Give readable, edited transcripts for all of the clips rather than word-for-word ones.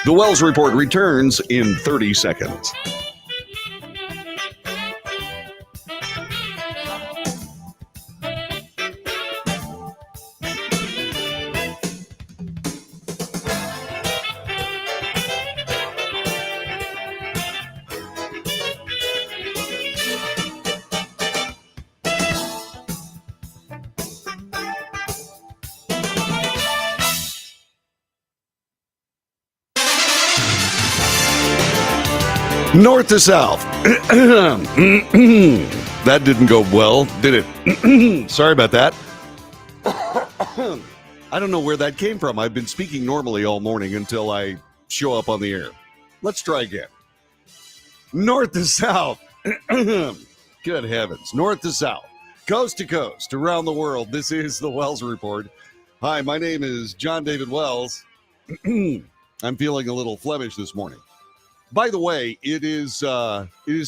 The Wells Report returns in 30 seconds. North to south. That didn't go well, did it? Sorry about that. I don't know where that came from. I've been speaking normally all morning until I show up on the air. Let's try again. North to south. Good heavens. North to south. Coast to coast. Around the world. This is the Wells Report. Hi, my name is John David Wells. I'm feeling a little Flemish this morning. By the way, it is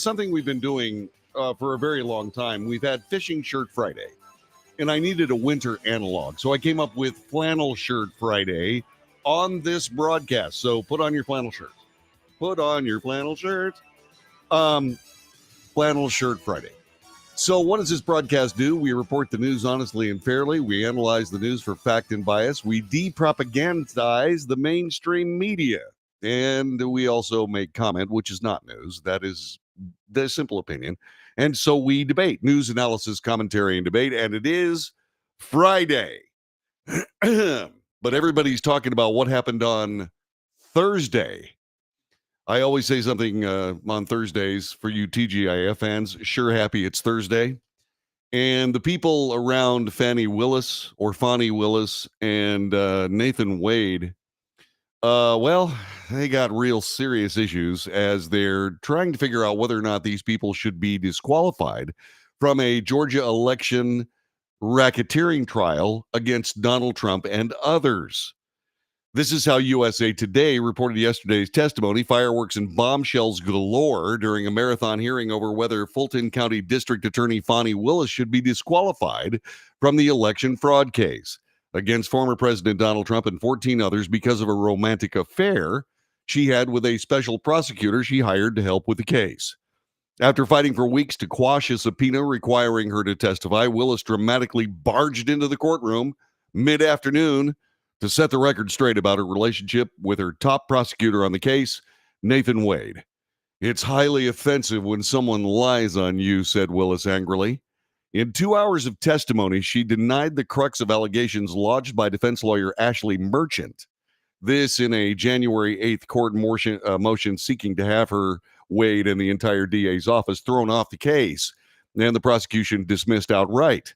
something we've been doing for a very long time. We've had Fishing Shirt Friday, and I needed a winter analog. So I came up with Flannel Shirt Friday on this broadcast. So put on your flannel shirt. Put on your flannel shirt. Flannel Shirt Friday. So what does this broadcast do? We report the news honestly and fairly. We analyze the news for fact and bias. We de-propagandize the mainstream media. And we also make comment, which is not news. That is the simple opinion. And so we debate, news analysis, commentary, and debate. And it is Friday. But everybody's talking about what happened on Thursday. I always say something on Thursdays for you TGIF fans. Sure happy it's Thursday. And the people around Fani Willis and Nathan Wade, well, they got real serious issues as they're trying to figure out whether or not these people should be disqualified from a Georgia election racketeering trial against Donald Trump and others. This is how USA Today reported yesterday's testimony. Fireworks and bombshells galore during a marathon hearing over whether Fulton County District Attorney Fani Willis should be disqualified from the election fraud case against former President Donald Trump and 14 others because of a romantic affair she had with a special prosecutor she hired to help with the case. After fighting for weeks to quash a subpoena requiring her to testify, Willis dramatically barged into the courtroom mid-afternoon to set the record straight about her relationship with her top prosecutor on the case, Nathan Wade. "It's highly offensive when someone lies on you," said Willis angrily. In 2 hours of testimony, she denied the crux of allegations lodged by defense lawyer Ashley Merchant. This in a January 8th court motion seeking to have her, Wade, and the entire DA's office thrown off the case, and the prosecution dismissed outright.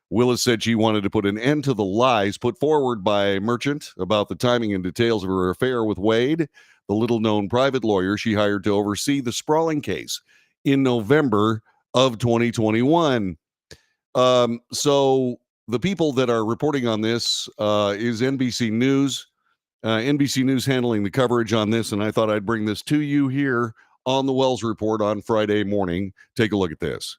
Willis said she wanted to put an end to the lies put forward by Merchant about the timing and details of her affair with Wade, the little-known private lawyer she hired to oversee the sprawling case in November of 2021. So the people that are reporting on this is NBC News. NBC News handling the coverage on this, and I thought I'd bring this to you here on the Wells Report on Friday morning. Take a look at this.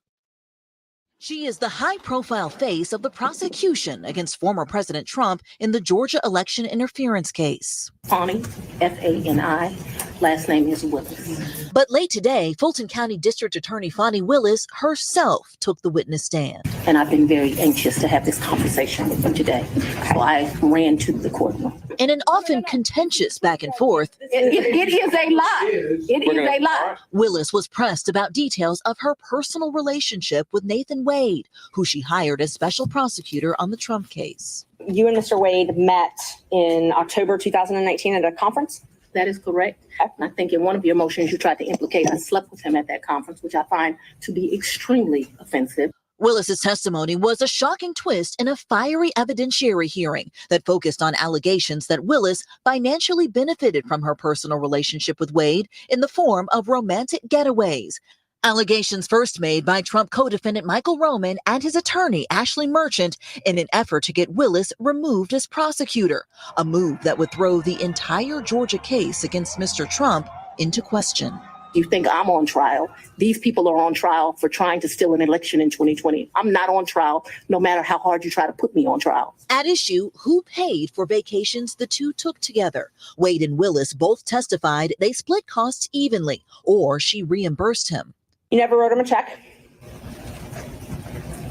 She is the high-profile face of the prosecution against former President Trump in the Georgia election interference case. Fani, F-A-N-I, last name is Willis. But late today, Fulton County District Attorney Fani Willis herself took the witness stand. And I've been very anxious to have this conversation with you today. So I ran to the courtroom. In an often contentious back and forth, It is a lie. It is a lie. Willis was pressed about details of her personal relationship with Nathan Wade, who she hired as special prosecutor on the Trump case. You and Mr. Wade met in October 2019 at a conference? That is correct. And I think in one of your motions, you tried to implicate I slept with him at that conference, which I find to be extremely offensive. Willis's testimony was a shocking twist in a fiery evidentiary hearing that focused on allegations that Willis financially benefited from her personal relationship with Wade in the form of romantic getaways. Allegations first made by Trump co-defendant Michael Roman and his attorney Ashley Merchant in an effort to get Willis removed as prosecutor, a move that would throw the entire Georgia case against Mr. Trump into question. You think I'm on trial. These people are on trial for trying to steal an election in 2020. I'm not on trial, no matter how hard you try to put me on trial. At issue, who paid for vacations the two took together? Wade and Willis both testified they split costs evenly, or she reimbursed him. You never wrote him a check?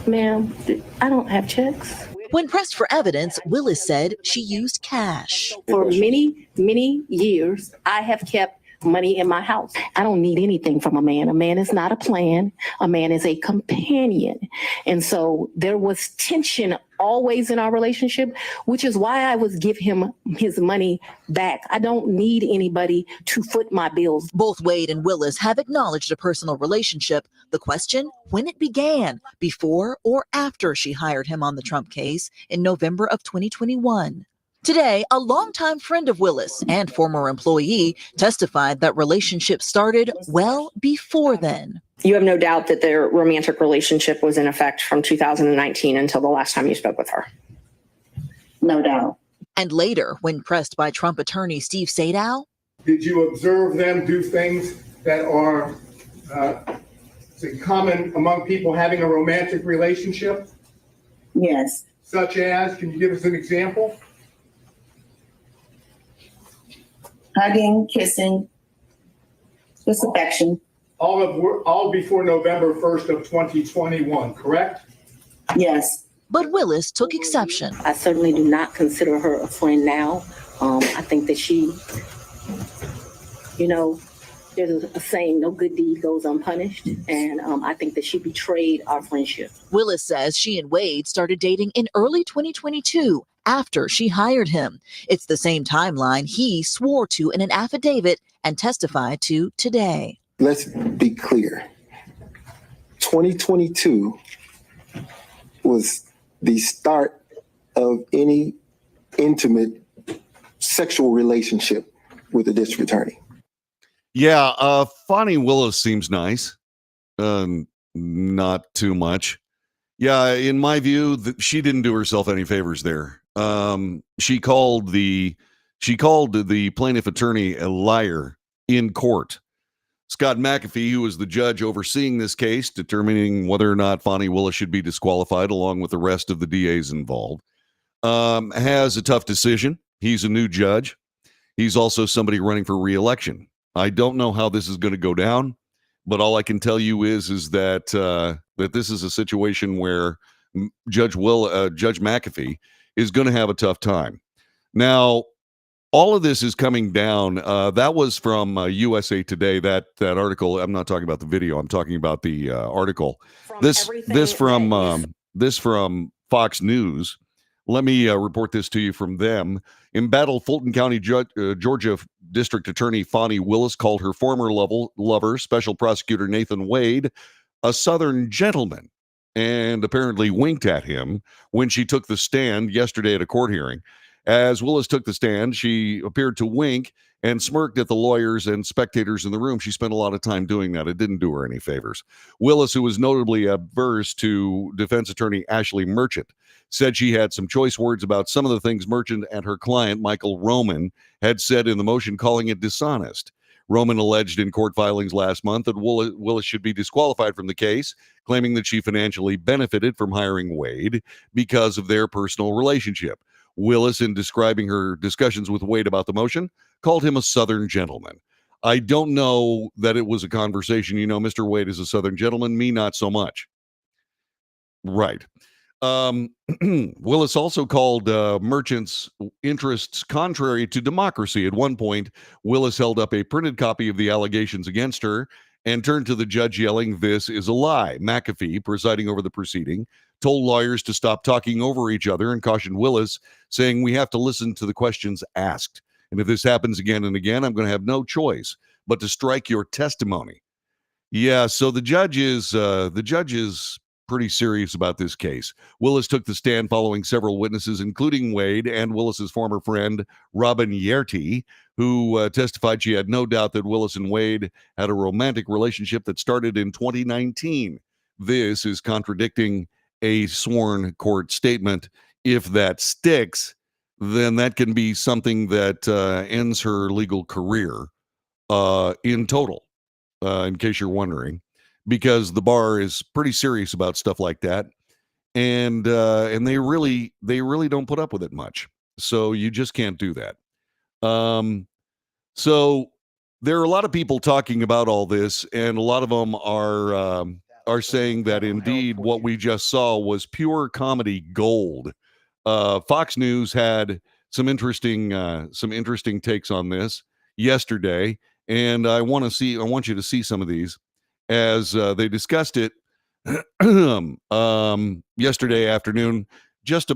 Ma'am, I don't have checks. When pressed for evidence, Willis said she used cash. For many, many years, I have kept money in my house. I don't need anything from a man. A man is not a plan. A man is a companion. And so there was tension always in our relationship, which is why I would give him his money back. I don't need anybody to foot my bills. Both Wade and Willis have acknowledged a personal relationship. The question, when it began, before or after she hired him on the Trump case in November of 2021. Today, a longtime friend of Willis and former employee testified that relationship started well before then. You have no doubt that their romantic relationship was in effect from 2019 until the last time you spoke with her. No doubt. And later, when pressed by Trump attorney Steve Sadow, did you observe them do things that are common among people having a romantic relationship? Yes. Such as, can you give us an example? Hugging, kissing, just affection. All before November 1st of 2021, correct? Yes. but Willis took exception. I certainly do not consider her a friend now. I think that she, there's a saying, no good deed goes unpunished. And I think that she betrayed our friendship. Willis says she and Wade started dating in early 2022 after she hired him. It's the same timeline he swore to in an affidavit and testified to today. Let's be clear. 2022 was the start of any intimate sexual relationship with the district attorney. Yeah, Fonnie Willis seems nice. Not too much. Yeah, in my view, she didn't do herself any favors there. She called the plaintiff attorney a liar in court. Scott McAfee, who was the judge overseeing this case, determining whether or not Fonnie Willis should be disqualified, along with the rest of the DAs involved, has a tough decision. He's a new judge. He's also somebody running for re-election. I don't know how this is going to go down, but all I can tell you is that that this is a situation where Judge McAfee is going to have a tough time. Now, all of this is coming down. That was from USA Today. That article. I'm not talking about the video. I'm talking about the article. This from Fox News. Let me report this to you from them. Embattled Fulton County Georgia District Attorney Fonnie Willis called her former lover, Special Prosecutor Nathan Wade, a Southern gentleman, and apparently winked at him when she took the stand yesterday at a court hearing. As Willis took the stand, she appeared to wink and smirked at the lawyers and spectators in the room. She spent a lot of time doing that. It didn't do her any favors. Willis, who was notably averse to defense attorney Ashley Merchant, said she had some choice words about some of the things Merchant and her client, Michael Roman, had said in the motion, calling it dishonest. Roman alleged in court filings last month that Willis should be disqualified from the case, claiming that she financially benefited from hiring Wade because of their personal relationship. Willis, in describing her discussions with Wade about the motion, called him a Southern gentleman. I don't know that it was a conversation. Mr. Wade is a Southern gentleman. Me, not so much. Right. Willis also called Merchant's interests contrary to democracy. At one point, Willis held up a printed copy of the allegations against her and turned to the judge yelling, "This is a lie." McAfee, presiding over the proceeding, told lawyers to stop talking over each other and cautioned Willis, saying, "We have to listen to the questions asked. And if this happens again and again, I'm going to have no choice but to strike your testimony." Yeah, so the judge is pretty serious about this case. Willis took the stand following several witnesses, including Wade and Willis's former friend, Robin Yerty, who testified she had no doubt that Willis and Wade had a romantic relationship that started in 2019. This is contradicting a sworn court statement. If that sticks, then that can be something that ends her legal career in total. in case you're wondering, because the bar is pretty serious about stuff like that, and they really don't put up with it much. So you just can't do that. So there are a lot of people talking about all this, and a lot of them are saying that indeed what we just saw was pure comedy gold. Fox News had some interesting takes on this yesterday, and I want you to see some of these as they discussed it yesterday afternoon, just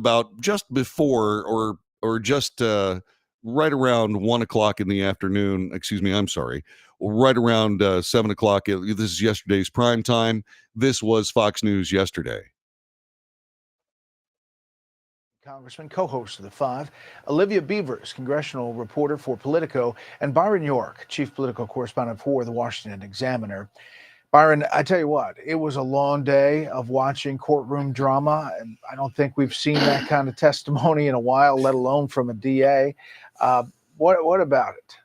before or just right around 1:00 in the afternoon. Excuse me, I'm sorry. Right around 7:00. This is yesterday's prime time. This was Fox News yesterday. Congressman, co-host of The Five, Olivia Beavers, congressional reporter for Politico, and Byron York, chief political correspondent for The Washington Examiner. Byron, I tell you what, it was a long day of watching courtroom drama, and I don't think we've seen that kind of testimony in a while, let alone from a DA. What about it?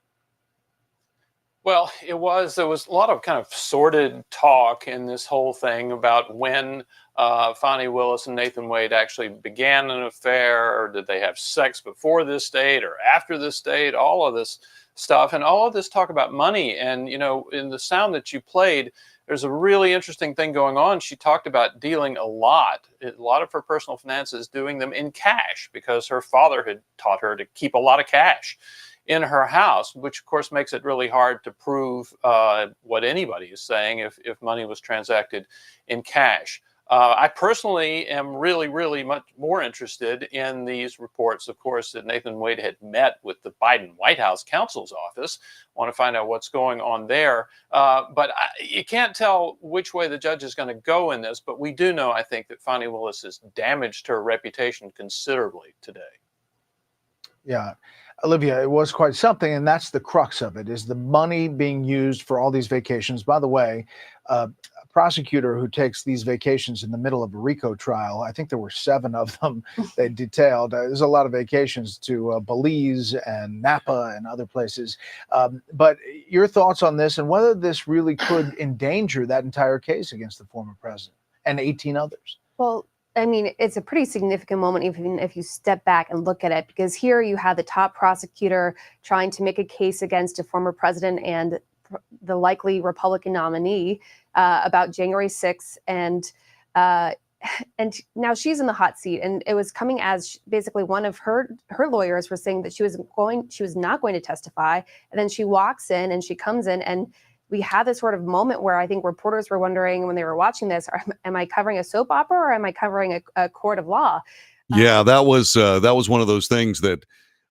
Well, there was a lot of kind of sordid talk in this whole thing about when Fani Willis and Nathan Wade actually began an affair, or did they have sex before this date or after this date, all of this stuff, and all of this talk about money. And, you know, in the sound that you played, there's a really interesting thing going on. She talked about dealing a lot of her personal finances, doing them in cash, because her father had taught her to keep a lot of cash in her house, which of course makes it really hard to prove what anybody is saying if money was transacted in cash. I personally am really much more interested in these reports, of course, that Nathan Wade had met with the Biden White House counsel's office. I want to find out what's going on there. But you can't tell which way the judge is going to go in this. But we do know, I think, that Fani Willis has damaged her reputation considerably today. Yeah. Olivia, it was quite something, and that's the crux of it, is the money being used for all these vacations. By the way, a prosecutor who takes these vacations in the middle of a RICO trial, I think there were 7 of them they detailed. There's a lot of vacations to Belize and Napa and other places. But your thoughts on this, and whether this really could endanger that entire case against the former president and 18 others? Well, I mean, it's a pretty significant moment, even if you step back and look at it, because here you have the top prosecutor trying to make a case against a former president and the likely Republican nominee about January 6th. And now she's in the hot seat. And it was coming as basically one of her lawyers was saying that she was not going to testify. And then she walks in and she comes in, and we had this sort of moment where I think reporters were wondering when they were watching this, am I covering a soap opera or am I covering a court of law? Yeah, that was one of those things that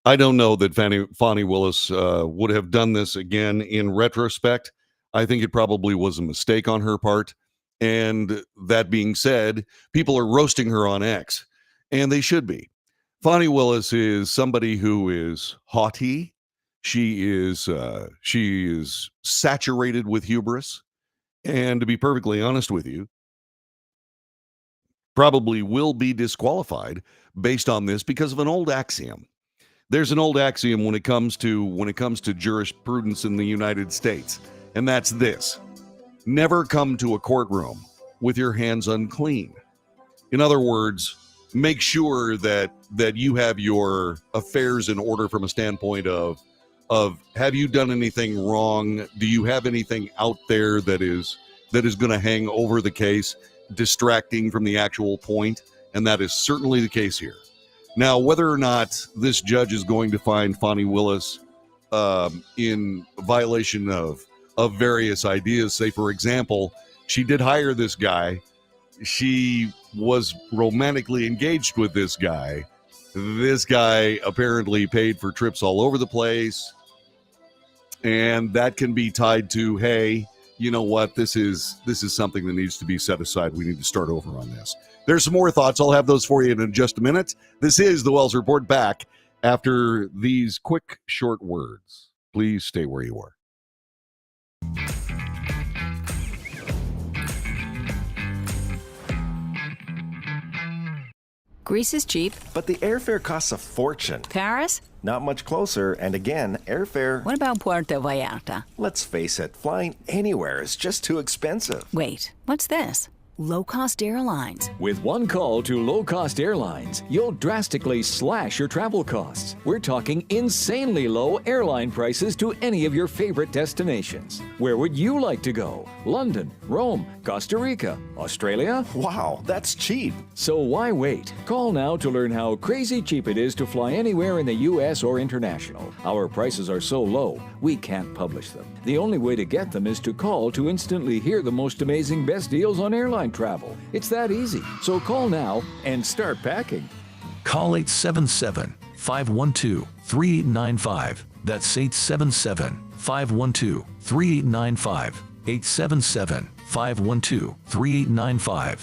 I don't know that Fani Willis would have done this again in retrospect. I think it probably was a mistake on her part. And that being said, people are roasting her on X, and they should be. Fani Willis is somebody who is haughty. She is saturated with hubris, and to be perfectly honest with you, probably will be disqualified based on this because of an old axiom. There's an old axiom when it comes to jurisprudence in the United States, and that's this: never come to a courtroom with your hands unclean. In other words, make sure that you have your affairs in order from a standpoint of have you done anything wrong? Do you have anything out there that is going to hang over the case, distracting from the actual point? And that is certainly the case here. Now, whether or not this judge is going to find Fani Willis in violation of various ideas, say, for example, she did hire this guy. She was romantically engaged with this guy. This guy apparently paid for trips all over the place. And that can be tied to, hey, you know what? This is something that needs to be set aside. We need to start over on this. There's some more thoughts. I'll have those for you in just a minute. This is the Wells Report, back after these quick, short words. Please stay where you are. Greece is cheap. But the airfare costs a fortune. Paris? Not much closer, and again, airfare... What about Puerto Vallarta? Let's face it, flying anywhere is just too expensive. Wait, what's this? Low-cost airlines. With one call to low-cost airlines, you'll drastically slash your travel costs. We're talking insanely low airline prices to any of your favorite destinations. Where would you like to go? London, Rome, Costa Rica, Australia? Wow, that's cheap. So why wait? Call now to learn how crazy cheap it is to fly anywhere in the U.S. or international. Our prices are so low, we can't publish them. The only way to get them is to call to instantly hear the most amazing best deals on airline travel. It's that easy. So call now and start packing. Call 877-512-3895. That's 877-512-3895. 877-512-3895.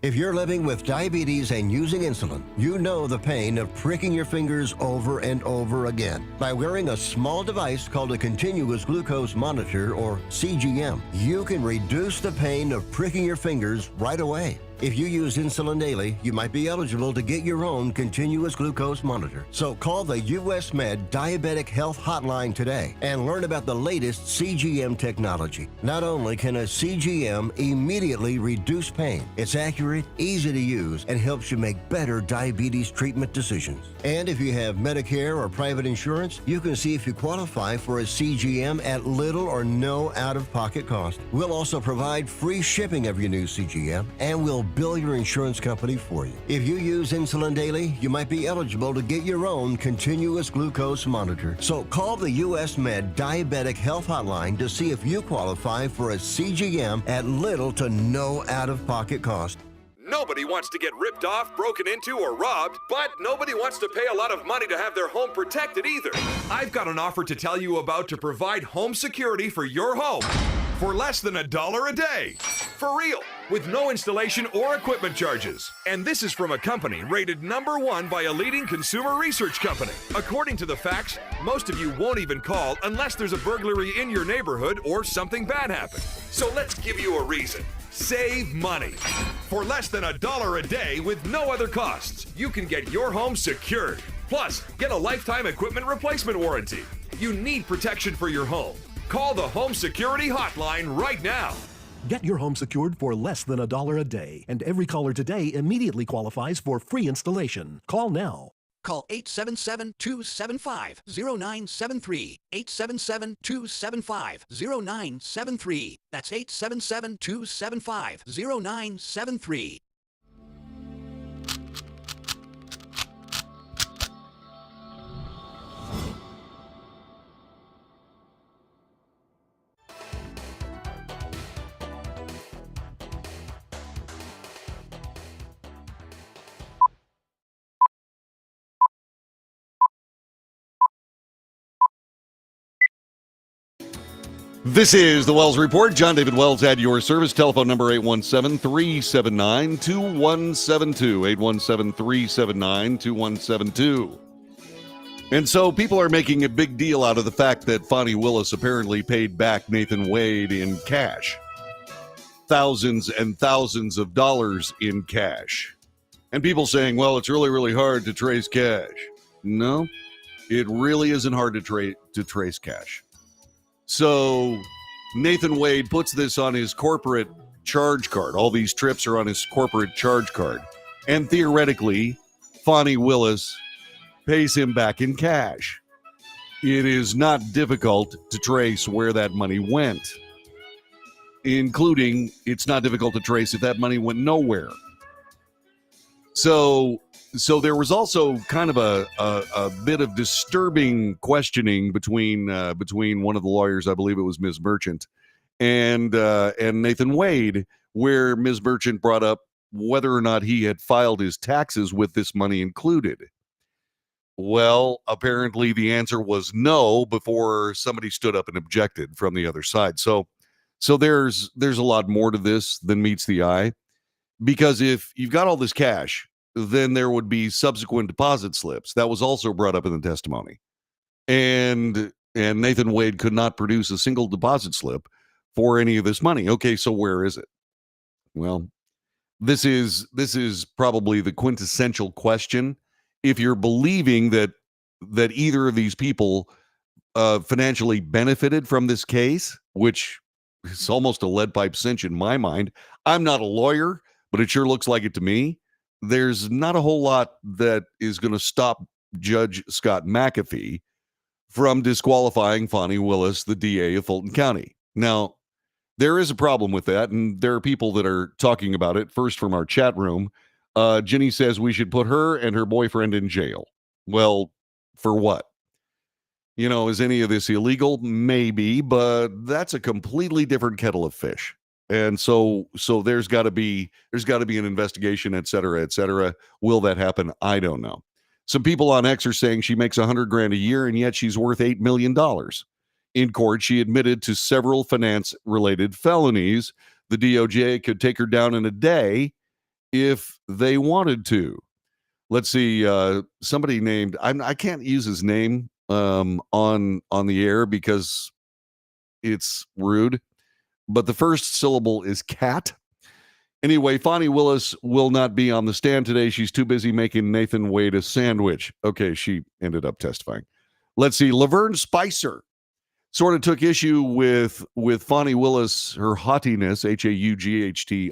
If you're living with diabetes and using insulin, you know the pain of pricking your fingers over and over again. By wearing a small device called a continuous glucose monitor, or CGM, you can reduce the pain of pricking your fingers right away. If you use insulin daily, you might be eligible to get your own continuous glucose monitor. So call the US Med Diabetic Health Hotline today and learn about the latest CGM technology. Not only can a CGM immediately reduce pain, it's accurate, easy to use, and helps you make better diabetes treatment decisions. And if you have Medicare or private insurance, you can see if you qualify for a CGM at little or no out-of-pocket cost. We'll also provide free shipping of your new CGM, and we'll bill your insurance company for you. If you use insulin daily, you might be eligible to get your own continuous glucose monitor. So call the US Med Diabetic Health Hotline to see if you qualify for a CGM at little to no out-of-pocket cost. Nobody wants to get ripped off, broken into, or robbed, but nobody wants to pay a lot of money to have their home protected either. I've got an offer to tell you about to provide home security for your home for less than $1 a day. For real, with no installation or equipment charges. And this is from a company rated #1 by a leading consumer research company. According to the facts, most of you won't even call unless there's a burglary in your neighborhood or something bad happened. So let's give you a reason. Save money. For less than $1 a day with no other costs, you can get your home secured. Plus, get a lifetime equipment replacement warranty. You need protection for your home. Call the Home Security Hotline right now. Get your home secured for less than $1 a day, and every caller today immediately qualifies for free installation. Call now. Call 877-275-0973. 877-275-0973. That's 877-275-0973. This is the Wells Report. John David Wells at your service. Telephone number 817-379-2172. 817-379-2172. And so people are making a big deal out of the fact that Fani Willis apparently paid back Nathan Wade in cash. Thousands and thousands of dollars in cash. And people saying, well, it's really, really hard to trace cash. No, it really isn't hard to trace cash. So Nathan Wade puts this on his corporate charge card. All these trips are on his corporate charge card. And theoretically, Fani Willis pays him back in cash. It is not difficult to trace where that money went. Including, it's not difficult to trace if that money went nowhere. So there was also kind of a bit of disturbing questioning between one of the lawyers, I believe it was Ms. Merchant, and Nathan Wade, where Ms. Merchant brought up whether or not he had filed his taxes with this money included. Well, apparently the answer was no before somebody stood up and objected from the other side. So there's a lot more to this than meets the eye, because if you've got all this cash, then there would be subsequent deposit slips. That was also brought up in the testimony. And Nathan Wade could not produce a single deposit slip for any of this money. Okay, so where is it? Well, this is probably the quintessential question. If you're believing that either of these people financially benefited from this case, which is almost a lead pipe cinch in my mind. I'm not a lawyer, but it sure looks like it to me. There's not a whole lot that is going to stop Judge Scott McAfee from disqualifying Fani Willis, the DA of Fulton County. Now, there is a problem with that, and there are people that are talking about it. First, from our chat room, Jenny says we should put her and her boyfriend in jail. Well, for what? You know, is any of this illegal? Maybe, but that's a completely different kettle of fish. And so there's got to be an investigation, et cetera, et cetera. Will that happen? I don't know. Some people on X are saying she makes $100,000 a year, and yet she's worth $8 million. In court, she admitted to several finance-related felonies. The DOJ could take her down in a day if they wanted to. Let's see. Somebody named, I can't use his name on the air because it's rude, but the first syllable is cat. Anyway, Fani Willis will not be on the stand today. She's too busy making Nathan Wade a sandwich. Okay, she ended up testifying. Let's see. Laverne Spicer sort of took issue with Fani Willis, her haughtiness, Haughtiness,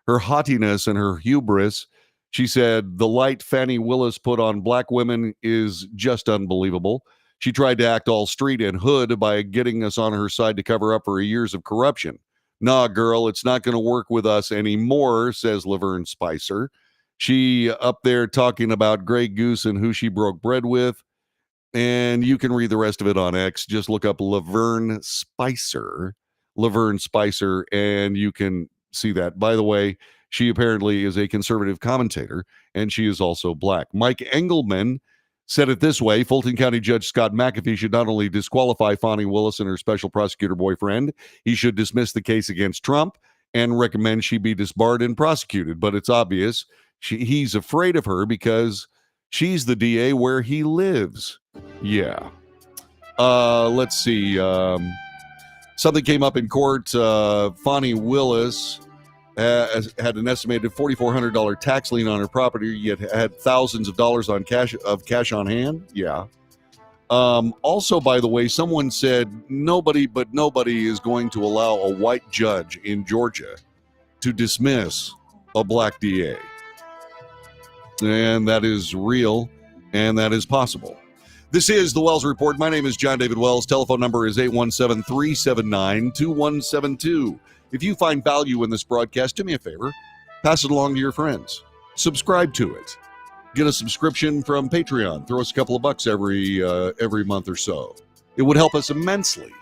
her haughtiness and her hubris. She said, the light Fani Willis put on black women is just unbelievable. She tried to act all street and hood by getting us on her side to cover up for years of corruption. Nah, girl, it's not going to work with us anymore, says Laverne Spicer. She up there talking about Grey Goose and who she broke bread with. And you can read the rest of it on X. Just look up Laverne Spicer, and you can see that. By the way, she apparently is a conservative commentator, and she is also black. Mike Engelman said it this way: Fulton County Judge Scott McAfee should not only disqualify Fani Willis and her special prosecutor boyfriend, he should dismiss the case against Trump and recommend she be disbarred and prosecuted. But it's obvious he's afraid of her because she's the DA where he lives. Yeah. Let's see. Something came up in court. Fani Willis had an estimated $4,400 tax lien on her property, yet had thousands of dollars on cash on hand. Yeah. Also, by the way, someone said nobody is going to allow a white judge in Georgia to dismiss a black DA. And that is real, and that is possible. This is the Wells Report. My name is John David Wells. Telephone number is 817-379-2172. If you find value in this broadcast, do me a favor, pass it along to your friends. Subscribe to it. Get a subscription from Patreon. Throw us a couple of bucks every month or so. It would help us immensely.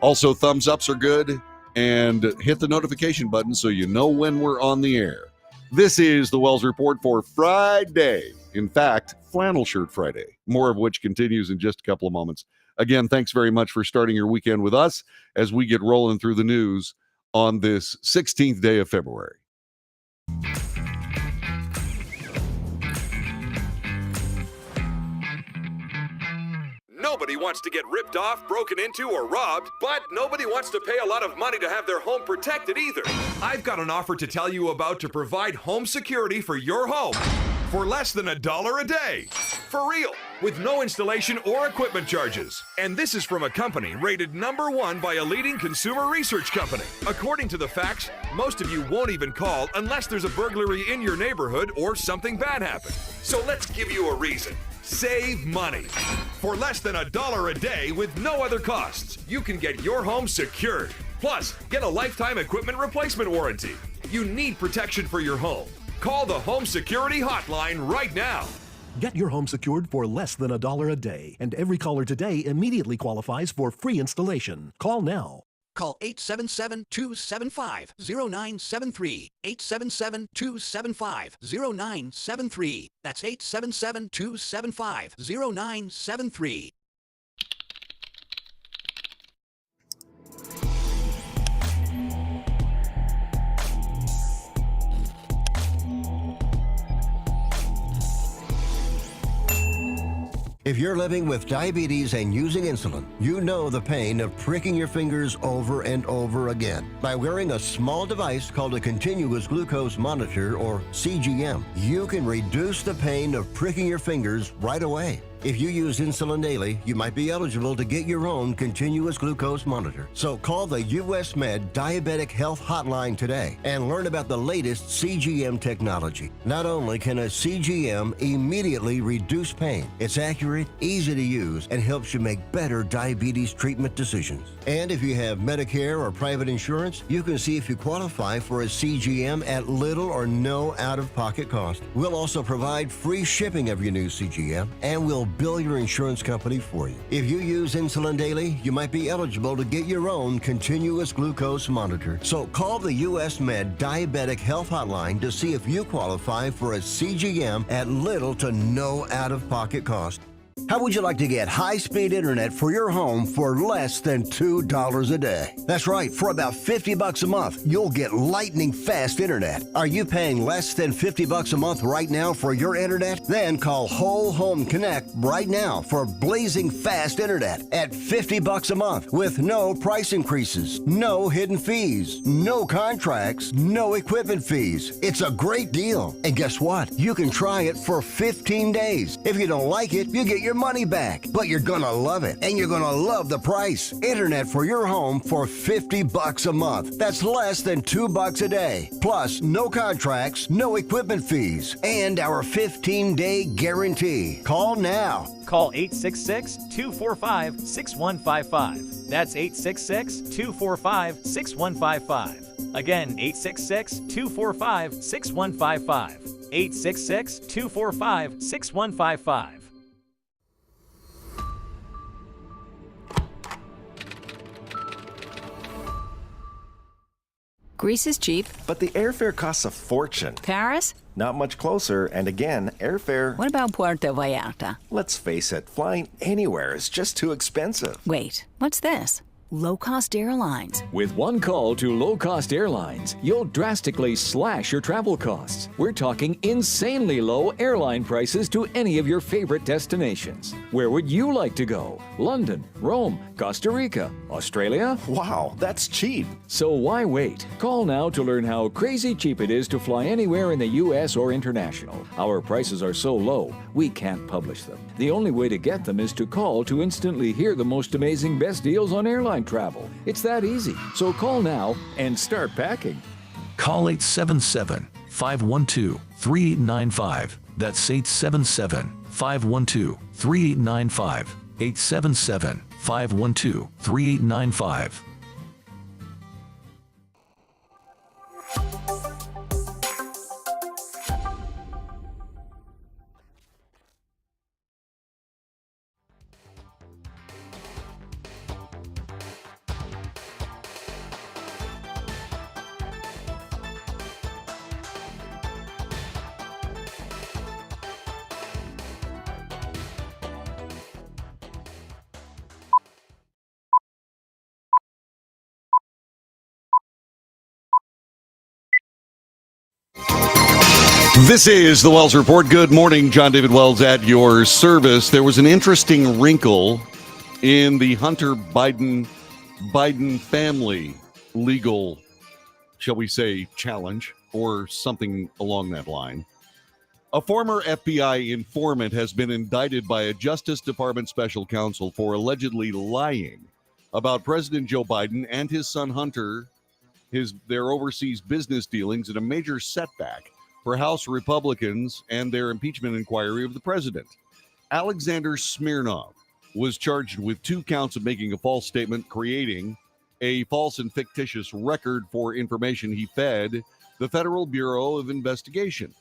Also, thumbs ups are good, and hit the notification button so you know when we're on the air. This is the Wells Report for Friday. In fact, Flannel Shirt Friday, more of which continues in just a couple of moments. Again, thanks very much for starting your weekend with us as we get rolling through the news on this 16th day of February. Nobody wants to get ripped off, broken into, or robbed, but nobody wants to pay a lot of money to have their home protected either. I've got an offer to tell you about to provide home security for your home for less than $1 a day. For real, with no installation or equipment charges. And this is from a company rated #1 by a leading consumer research company. According to the facts, most of you won't even call unless there's a burglary in your neighborhood or something bad happened. So let's give you a reason. Save money. For less than $1 a day with no other costs, you can get your home secured. Plus, get a lifetime equipment replacement warranty. You need protection for your home. Call the Home Security Hotline right now. Get your home secured for less than $1 a day, and every caller today immediately qualifies for free installation. Call now. Call 877-275-0973. 877-275-0973. That's 877-275-0973. If you're living with diabetes and using insulin, you know the pain of pricking your fingers over and over again. By wearing a small device called a continuous glucose monitor, or CGM, you can reduce the pain of pricking your fingers right away. If you use insulin daily, you might be eligible to get your own continuous glucose monitor. So call the US Med Diabetic Health Hotline today and learn about the latest CGM technology. Not only can a CGM immediately reduce pain, it's accurate, easy to use, and helps you make better diabetes treatment decisions. And if you have Medicare or private insurance, you can see if you qualify for a CGM at little or no out-of-pocket cost. We'll also provide free shipping of your new CGM, and we'll bill your insurance company for you. If you use insulin daily, you might be eligible to get your own continuous glucose monitor. So call the US Med Diabetic Health Hotline to see if you qualify for a CGM at little to no out-of-pocket cost. How would you like to get high-speed internet for your home for less than $2 a day? That's right, for about $50 a month, you'll get lightning fast internet. Are you paying less than $50 a month right now for your internet? Then call Whole Home Connect right now for blazing fast internet at $50 a month with no price increases, no hidden fees, no contracts, no equipment fees. It's a great deal. And guess what? You can try it for 15 days. If you don't like it, you get your money back, but you're gonna love it, and you're gonna love the price. Internet for your home for $50 a month. That's less than $2 a day. Plus, no contracts, no equipment fees, and our 15-day guarantee. Call now. Call 866-245-6155. That's 866-245-6155. Again, 866-245-6155. 866-245-6155. Greece is cheap. But the airfare costs a fortune. Paris? Not much closer, and again, airfare... What about Puerto Vallarta? Let's face it, flying anywhere is just too expensive. Wait, what's this? Low-cost airlines. With one call to low-cost airlines, you'll drastically slash your travel costs. We're talking insanely low airline prices to any of your favorite destinations. Where would you like to go? London, Rome, Costa Rica, Australia? Wow, that's cheap. So why wait? Call now to learn how crazy cheap it is to fly anywhere in the U.S. or international. Our prices are so low, we can't publish them. The only way to get them is to call to instantly hear the most amazing best deals on airline travel. It's that easy. So call now and start packing. Call 877-512-3895. That's 877-512-3895. 877-512-3895. This is the Wells Report. Good morning. John David Wells at your service. There was an interesting wrinkle in the Hunter Biden family legal, shall we say, challenge or something along that line. A former FBI informant has been indicted by a Justice Department special counsel for allegedly lying about President Joe Biden and his son Hunter, their overseas business dealings, in a major setback for House Republicans and their impeachment inquiry of the president. Alexander Smirnov was charged with 2 counts of making a false statement, creating a false and fictitious record for information he fed the Federal Bureau of Investigation.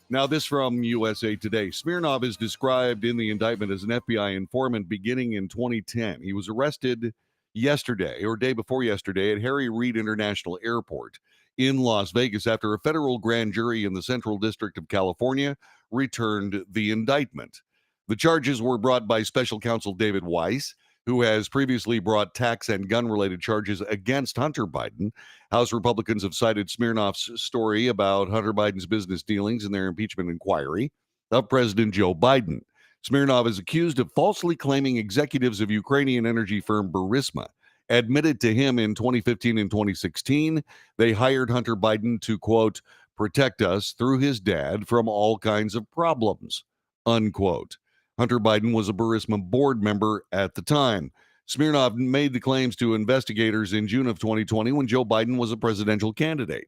Now, this from USA Today. Smirnov is described in the indictment as an FBI informant beginning in 2010. He was arrested yesterday or day before yesterday at Harry Reid International Airport in Las Vegas after a federal grand jury in the Central District of California returned the indictment. The charges were brought by special counsel David Weiss, who has previously brought tax and gun-related charges against Hunter Biden. House Republicans have cited Smirnov's story about Hunter Biden's business dealings in their impeachment inquiry of President Joe Biden. Smirnov is accused of falsely claiming executives of Ukrainian energy firm Burisma admitted to him in 2015 and 2016 they hired Hunter Biden to, quote, protect us through his dad from all kinds of problems, unquote. Hunter Biden was a Burisma board member at the time. Smirnov made the claims to investigators in June of 2020 when Joe Biden was a presidential candidate.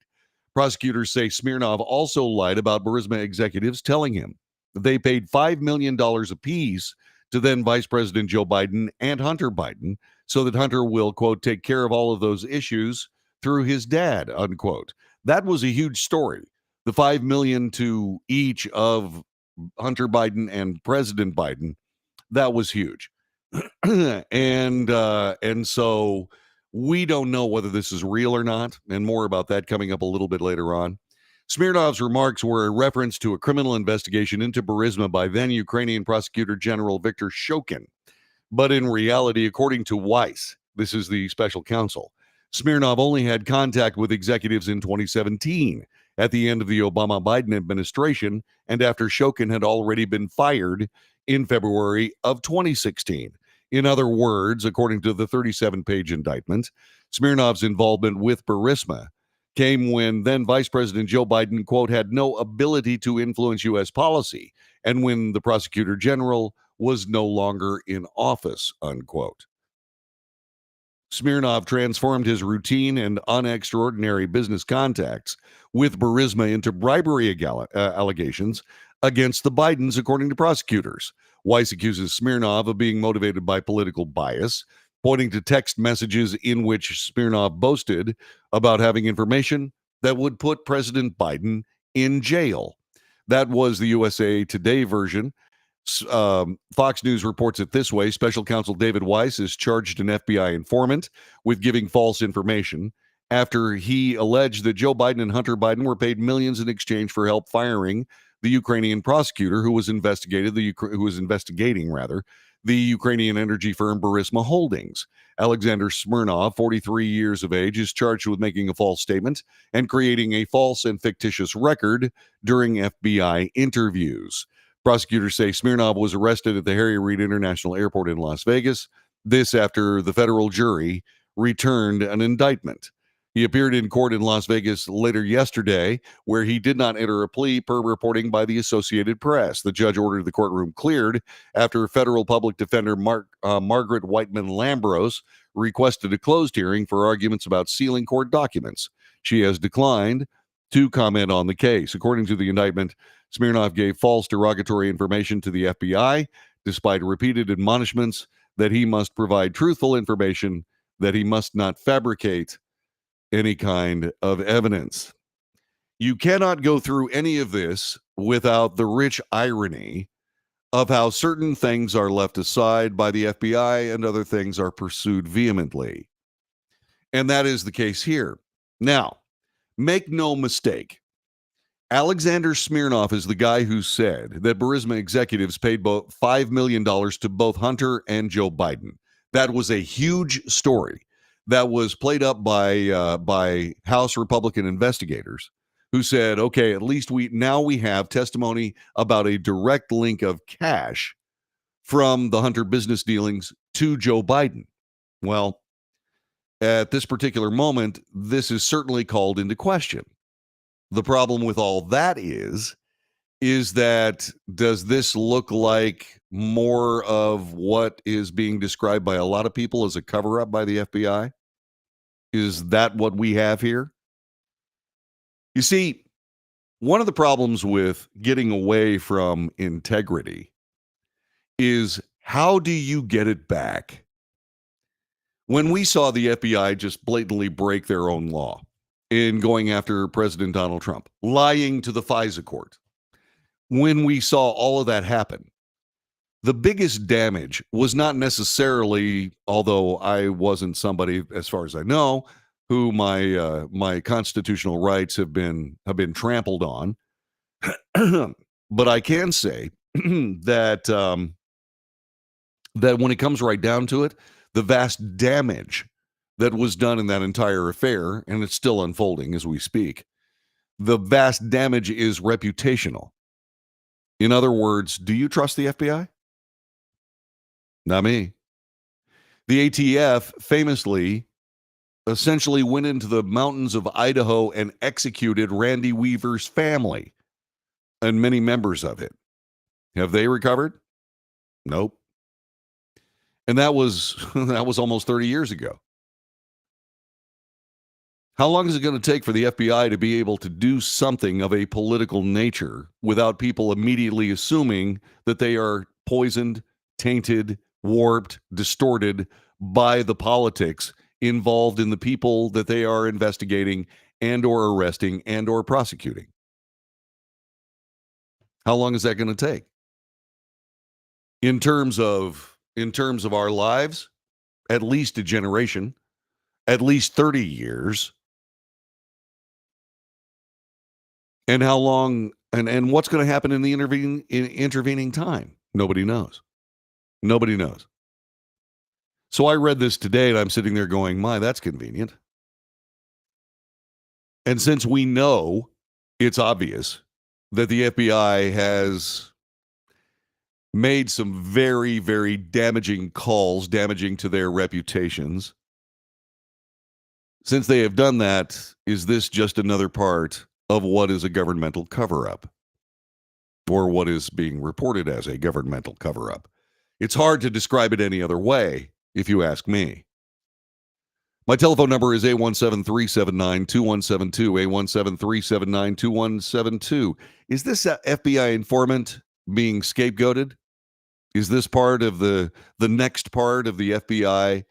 Prosecutors say Smirnov also lied about Burisma executives, telling him that they paid $5 million apiece to then Vice President Joe Biden and Hunter Biden so that Hunter will, quote, take care of all of those issues through his dad, unquote. That was a huge story. The $5 million to each of Hunter Biden and President Biden, that was huge. and so we don't know whether this is real or not, and more about that coming up a little bit later on. Smirnov's remarks were a reference to a criminal investigation into Burisma by then Ukrainian Prosecutor General Viktor Shokin. But in reality, according to Weiss, this is the special counsel, Smirnov only had contact with executives in 2017 at the end of the Obama-Biden administration and after Shokin had already been fired in February of 2016. In other words, according to the 37-page indictment, Smirnov's involvement with Burisma came when then Vice President Joe Biden, quote, had no ability to influence U.S. policy and when the prosecutor general was no longer in office, unquote. Smirnov transformed his routine and unextraordinary business contacts with Burisma into bribery allegations against the Bidens, according to prosecutors. Weiss accuses Smirnov of being motivated by political bias, pointing to text messages in which Smirnov boasted about having information that would put President Biden in jail. That was the USA Today version. Fox News reports it this way. Special counsel David Weiss has charged an FBI informant with giving false information after he alleged that Joe Biden and Hunter Biden were paid millions in exchange for help firing the Ukrainian prosecutor who was investigating the Ukrainian energy firm Burisma Holdings. Alexander Smirnov, 43 years of age, is charged with making a false statement and creating a false and fictitious record during FBI interviews. Prosecutors say Smirnov was arrested at the Harry Reid International Airport in Las Vegas. This after the federal jury returned an indictment. He appeared in court in Las Vegas later yesterday, where he did not enter a plea, per reporting by the Associated Press. The judge ordered the courtroom cleared after federal public defender Margaret Whiteman Lambros requested a closed hearing for arguments about sealing court documents. She has declined to comment on the case. According to the indictment, Smirnov gave false derogatory information to the FBI, despite repeated admonishments that he must provide truthful information, that he must not fabricate any kind of evidence. You cannot go through any of this without the rich irony of how certain things are left aside by the FBI and other things are pursued vehemently. And that is the case here. Now, make no mistake, Alexander Smirnov is the guy who said that Burisma executives paid both $5 million to both Hunter and Joe Biden. That was a huge story that was played up by House Republican investigators who said, okay, at least we have testimony about a direct link of cash from the Hunter business dealings to Joe Biden. Well, at this particular moment, this is certainly called into question. The problem with all that is that does this look like more of what is being described by a lot of people as a cover-up by the FBI? Is that what we have here? You see, one of the problems with getting away from integrity is how do you get it back? When we saw the FBI just blatantly break their own law in going after President Donald Trump, lying to the FISA court, when we saw all of that happen, the biggest damage was not necessarily, although I wasn't somebody, as far as I know, who my constitutional rights have been trampled on. But I can say that that when it comes right down to it, the vast damage that was done in that entire affair, and it's still unfolding as we speak, the vast damage is reputational. In other words, do you trust the FBI? Not me. The ATF famously essentially went into the mountains of Idaho and executed Randy Weaver's family and many members of it. Have they recovered? Nope. And that was almost 30 years ago. How long is it going to take for the FBI to be able to do something of a political nature without people immediately assuming that they are poisoned, tainted, warped, distorted by the politics involved in the people that they are investigating and or arresting and or prosecuting? How long is that going to take? In terms of our lives, at least a generation, at least 30 years. And how long and what's going to happen in the intervening time? Nobody knows. Nobody knows. So I read this today and I'm sitting there going, my, that's convenient. And since we know it's obvious that the FBI has made some very, very damaging calls, damaging to their reputations, since they have done that, is this just another part of what is a governmental cover-up, or what is being reported as a governmental cover-up? It's hard to describe it any other way, if you ask me. My telephone number is 817-379-2172, 817-379-2172. Is this FBI informant being scapegoated? Is this part of the next part of the FBI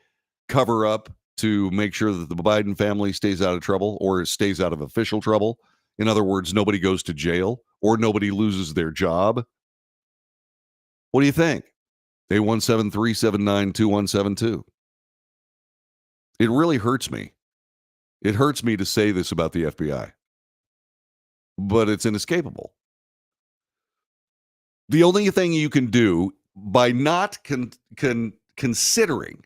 cover-up to make sure that the Biden family stays out of trouble, or stays out of official trouble? In other words, nobody goes to jail or nobody loses their job? What do you think? 817-379-2172. It really hurts me. It hurts me to say this about the FBI, but it's inescapable. The only thing you can do by not considering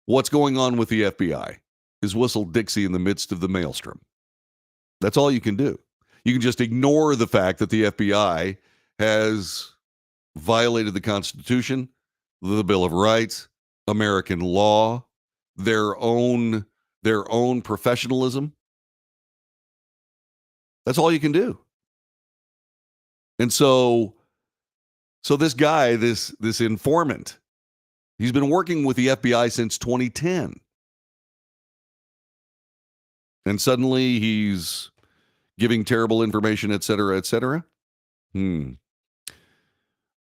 what's going on with the FBI is whistle Dixie in the midst of the maelstrom. That's all you can do. You can just ignore the fact that the FBI has violated the Constitution, the Bill of Rights, American law, their own professionalism. That's all you can do. And so this guy, this informant, he's been working with the FBI since 2010. And suddenly he's giving terrible information, et cetera, et cetera. I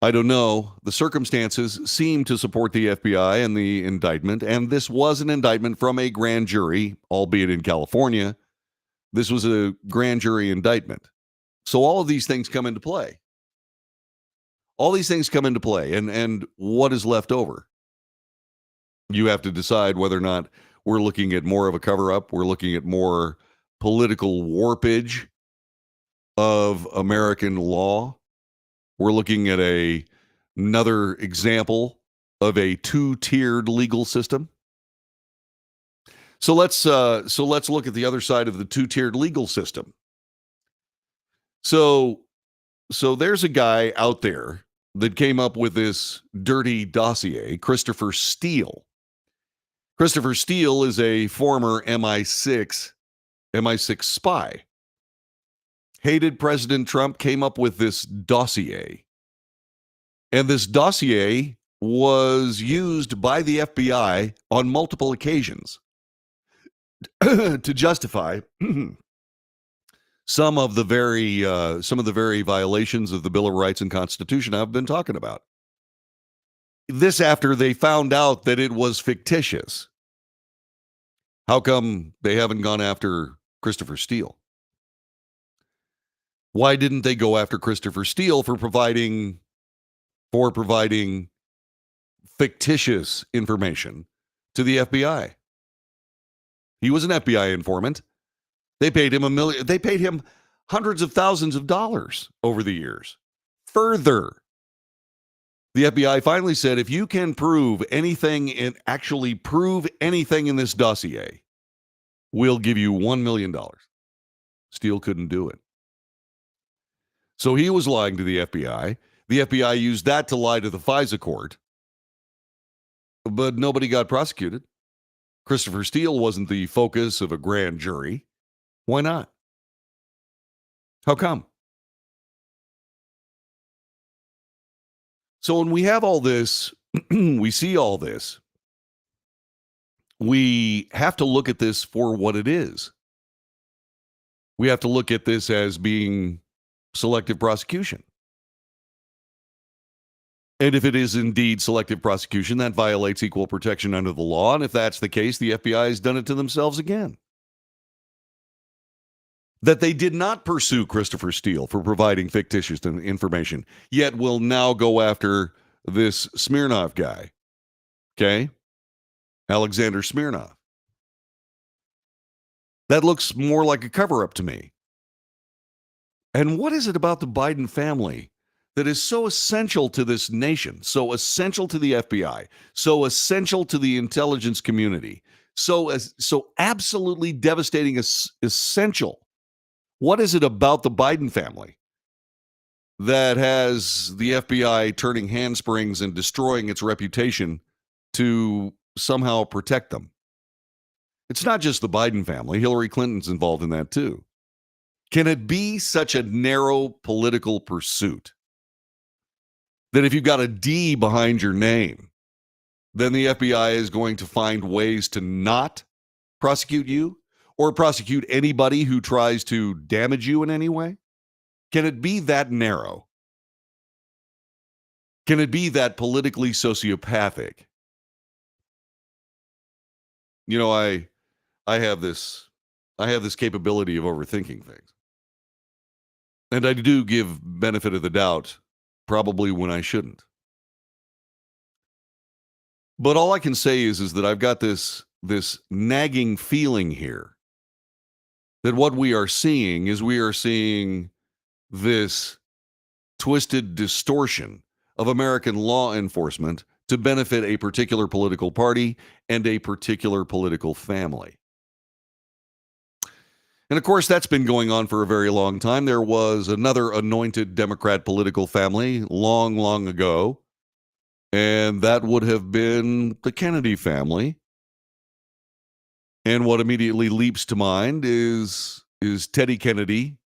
don't know. The circumstances seem to support the FBI and the indictment, and this was an indictment from a grand jury, albeit in California. This was a grand jury indictment. So all of these things come into play. All these things come into play, and what is left over? You have to decide whether or not we're looking at more of a cover-up. We're looking at more political warpage of American law. We're looking at another example of a two-tiered legal system. So let's look at the other side of the two-tiered legal system. So there's a guy out there that came up with this dirty dossier, Christopher Steele. Christopher Steele is a former MI6 spy. Hated President Trump, came up with this dossier. And this dossier was used by the FBI on multiple occasions to justify some of the very violations of the Bill of Rights and Constitution I've been talking about. This after they found out that it was fictitious. How come they haven't gone after Christopher Steele? Why didn't they go after Christopher Steele for providing for providing fictitious information to the FBI. He was an FBI informant. They paid him They paid him hundreds of thousands of dollars over the years. Further, the FBI finally said, if you can prove anything and actually prove anything in this dossier, we'll give you $1 million. Steele couldn't do it. So he was lying to the FBI. The FBI used that to lie to the FISA court. But nobody got prosecuted. Christopher Steele wasn't the focus of a grand jury. Why not? How come? So when we have all this, we see all this, we have to look at this for what it is. We have to look at this as being selective prosecution. And if it is indeed selective prosecution, that violates equal protection under the law. And if that's the case, the FBI has done it to themselves again. That they did not pursue Christopher Steele for providing fictitious information, yet will now go after this Smirnov guy. Okay? Alexander Smirnov. That looks more like a cover-up to me. And what is it about the Biden family that is so essential to this nation, so essential to the FBI, so essential to the intelligence community, so absolutely devastating, essential? What is it about the Biden family that has the FBI turning handsprings and destroying its reputation to somehow protect them? It's not just the Biden family. Hillary Clinton's involved in that too. Can it be such a narrow political pursuit that if you've got a D behind your name, then the FBI is going to find ways to not prosecute you or prosecute anybody who tries to damage you in any way? Can it be that narrow? Can it be that politically sociopathic? You know, I have this capability of overthinking things. And I do give benefit of the doubt, probably when I shouldn't. But all I can say is that I've got this nagging feeling here that what we are seeing is this twisted distortion of American law enforcement to benefit a particular political party and a particular political family. And of course, that's been going on for a very long time. There was another anointed Democrat political family long, long ago, and that would have been the Kennedy family. And what immediately leaps to mind is Teddy Kennedy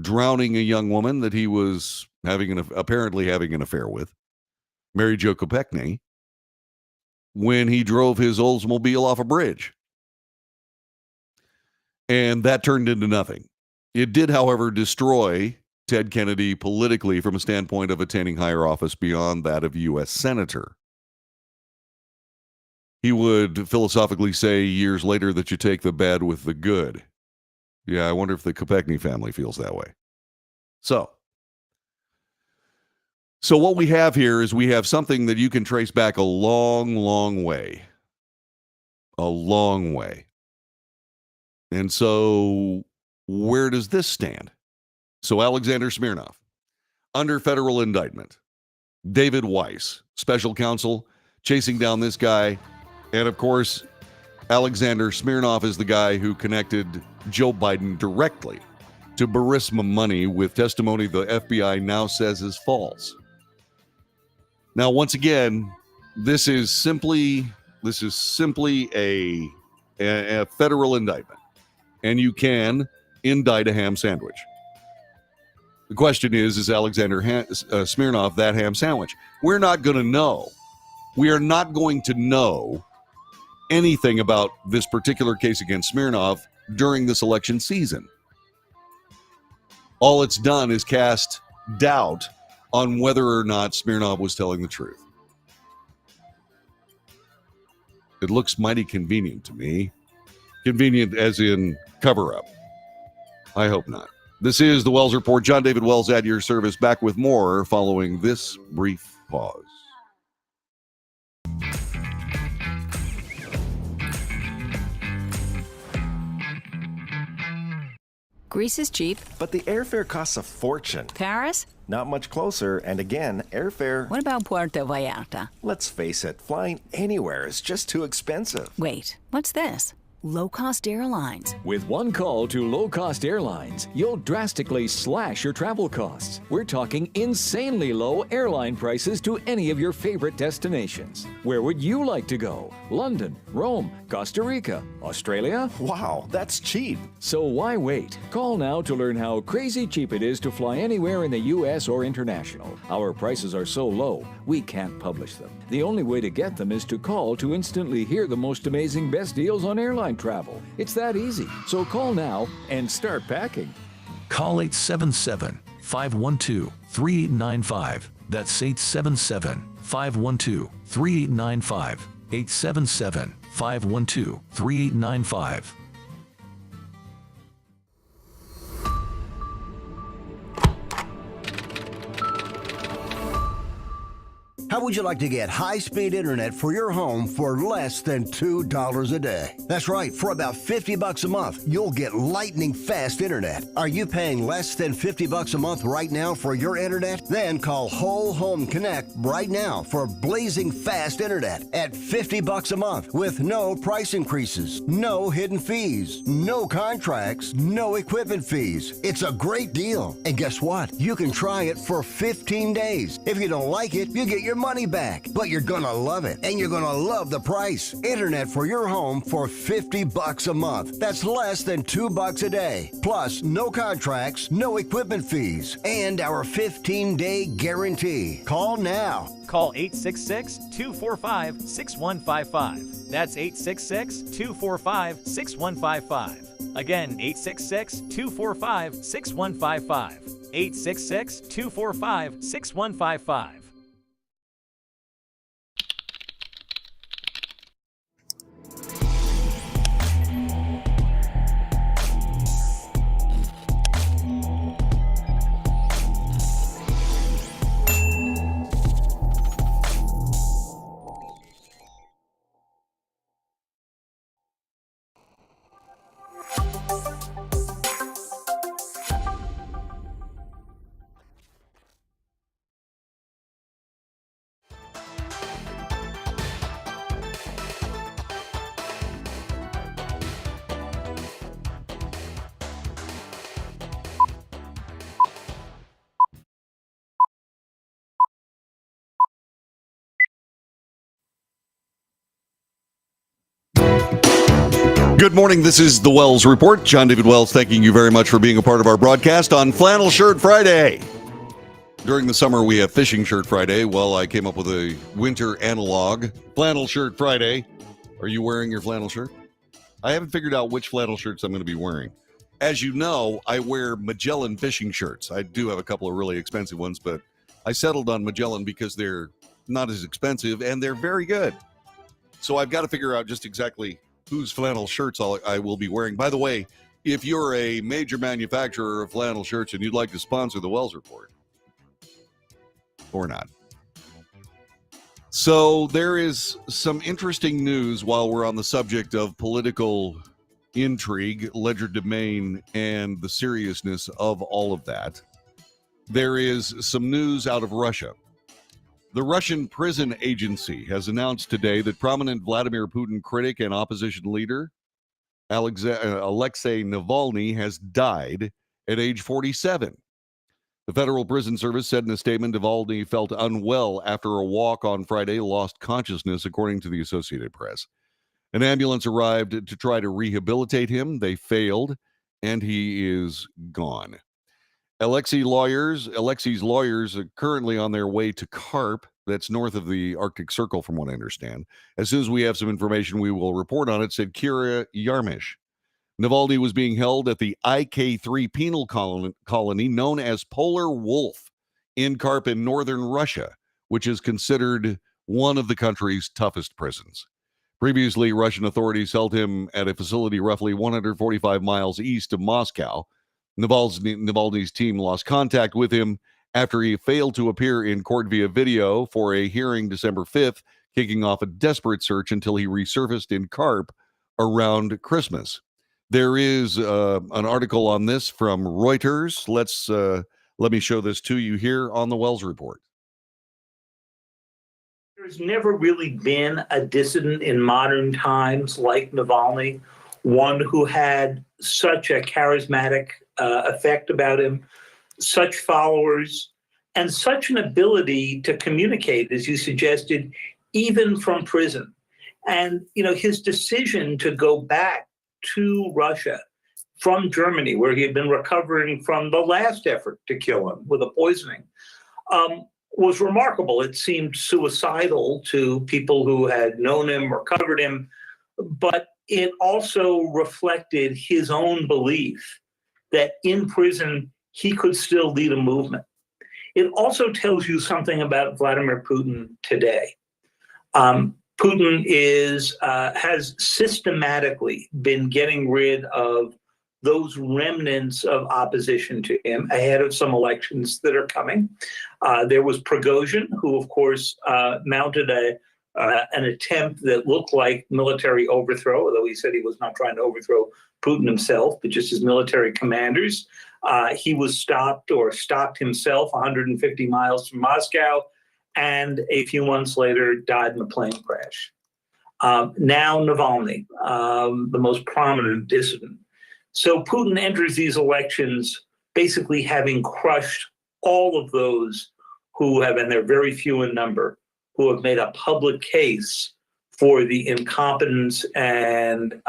drowning a young woman that he was apparently having an affair with, Mary Jo Kopechne, when he drove his Oldsmobile off a bridge. And that turned into nothing. It did, however, destroy Ted Kennedy politically from a standpoint of attaining higher office beyond that of U.S. Senator. He would philosophically say years later that you take the bad with the good. Yeah, I wonder if the Kopechne family feels that way. So what we have here is we have something that you can trace back a long, long way. A long way. And so where does this stand? So Alexander Smirnov, under federal indictment. David Weiss, special counsel, chasing down this guy. And of course, Alexander Smirnov is the guy who connected Joe Biden directly to Burisma money with testimony the FBI now says is false. Now, once again, this is simply a federal indictment, and you can indict a ham sandwich. The question is Alexander Smirnov that ham sandwich? We're not going to know. We are not going to know anything about this particular case against Smirnov during this election season. All it's done is cast doubt on whether or not Smirnov was telling the truth. It looks mighty convenient to me. Convenient as in cover-up. I hope not. This is the Wells Report. John David Wells at your service, back with more following this brief pause. Greece is cheap. But the airfare costs a fortune. Paris? Not much closer, and again, airfare... What about Puerto Vallarta? Let's face it, flying anywhere is just too expensive. Wait, what's this? Low-cost airlines. With one call to low-cost airlines, you'll drastically slash your travel costs. We're talking insanely low airline prices to any of your favorite destinations. Where would you like to go? London, Rome, Costa Rica, Australia? Wow, that's cheap. So why wait? Call now to learn how crazy cheap it is to fly anywhere in the U.S. or international. Our prices are so low, we can't publish them. The only way to get them is to call to instantly hear the most amazing best deals on airline travel. It's that easy. So call now and start packing. Call 877-512-3895. That's 877-512-3895. 877-512-3895. How would you like to get high-speed internet for your home for less than $2 a day? That's right, for about $50 a month, you'll get lightning-fast internet. Are you paying less than $50 a month right now for your internet? Then call Whole Home Connect right now for blazing fast internet at $50 a month with no price increases, no hidden fees, no contracts, no equipment fees. It's a great deal. And guess what? You can try it for 15 days. If you don't like it, you get your money back, but you're gonna love it, and you're gonna love the price. Internet for your home for $50 a month. That's less than $2 a day. Plus, no contracts, no equipment fees, and our 15-day guarantee. Call now. Call 866-245-6155. That's 866-245-6155. Again, 866-245-6155. 866-245-6155. Good morning. This is the Wells Report. John David Wells, thanking you very much for being a part of our broadcast on Flannel Shirt Friday. During the summer, we have Fishing Shirt Friday. Well, I came up with a winter analog, Flannel Shirt Friday. Are you wearing your flannel shirt? I haven't figured out which flannel shirts I'm going to be wearing. As you know, I wear Magellan fishing shirts. I do have a couple of really expensive ones, but I settled on Magellan because they're not as expensive and they're very good. So I've got to figure out just exactly whose flannel shirts I will be wearing. By the way, if you're a major manufacturer of flannel shirts and you'd like to sponsor the Wells Report, or not. So there is some interesting news while we're on the subject of political intrigue, legerdemain, and the seriousness of all of that. There is some news out of Russia. The Russian prison agency has announced today that prominent Vladimir Putin critic and opposition leader Alexei Navalny has died at age 47. The Federal Prison Service said in a statement Navalny felt unwell after a walk on Friday, lost consciousness, according to the Associated Press. An ambulance arrived to try to rehabilitate him. They failed, and he is gone. Alexei's lawyers are currently on their way to Karp. That's north of the Arctic Circle, from what I understand. As soon as we have some information, we will report on it, said Kira Yarmish. Navalny was being held at the IK3 penal colony known as Polar Wolf in Karp in northern Russia, which is considered one of the country's toughest prisons. Previously, Russian authorities held him at a facility roughly 145 miles east of Moscow. Navalny's team lost contact with him after he failed to appear in court via video for a hearing December 5th, kicking off a desperate search until he resurfaced in CARP around Christmas. There is an article on this from Reuters. Let me show this to you here on the Wells Report. There's never really been a dissident in modern times like Navalny, one who had such a charismatic effect about him, such followers, and such an ability to communicate, as you suggested, even from prison. And, his decision to go back to Russia from Germany, where he had been recovering from the last effort to kill him with a poisoning, was remarkable. It seemed suicidal to people who had known him or covered him, but it also reflected his own belief that in prison he could still lead a movement. It also tells you something about Vladimir Putin today. Putin has systematically been getting rid of those remnants of opposition to him ahead of some elections that are coming. There was Prigozhin, who, of course, mounted an attempt that looked like military overthrow, although he said he was not trying to overthrow Putin himself, but just his military commanders. He was stopped himself 150 miles from Moscow, and a few months later died in a plane crash. Now Navalny, the most prominent dissident. So Putin enters these elections basically having crushed all of those who have, and they're very few in number, who have made a public case for the incompetence and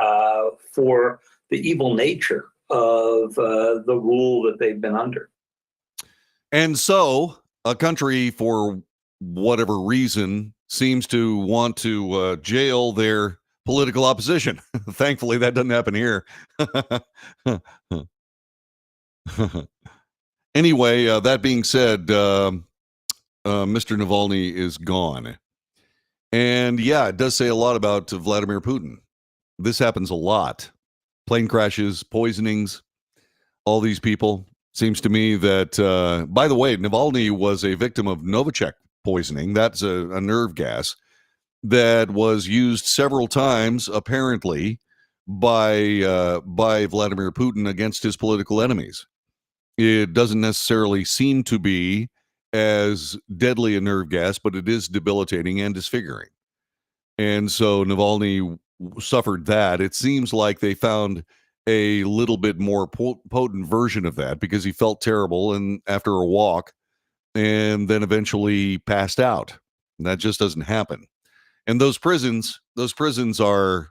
for the evil nature of the rule that they've been under. And so a country, for whatever reason, seems to want to jail their political opposition. Thankfully, that doesn't happen here. Anyway, that being said, Mr. Navalny is gone. And yeah, it does say a lot about Vladimir Putin. This happens a lot. Plane crashes, poisonings, all these people. Seems to me that, by the way, Navalny was a victim of Novichok poisoning. That's a nerve gas that was used several times, apparently, by Vladimir Putin against his political enemies. It doesn't necessarily seem to be as deadly a nerve gas, but it is debilitating and disfiguring. And so Navalny suffered that. It seems like they found a little bit more potent version of that because he felt terrible and after a walk and then eventually passed out. And that just doesn't happen. And those prisons are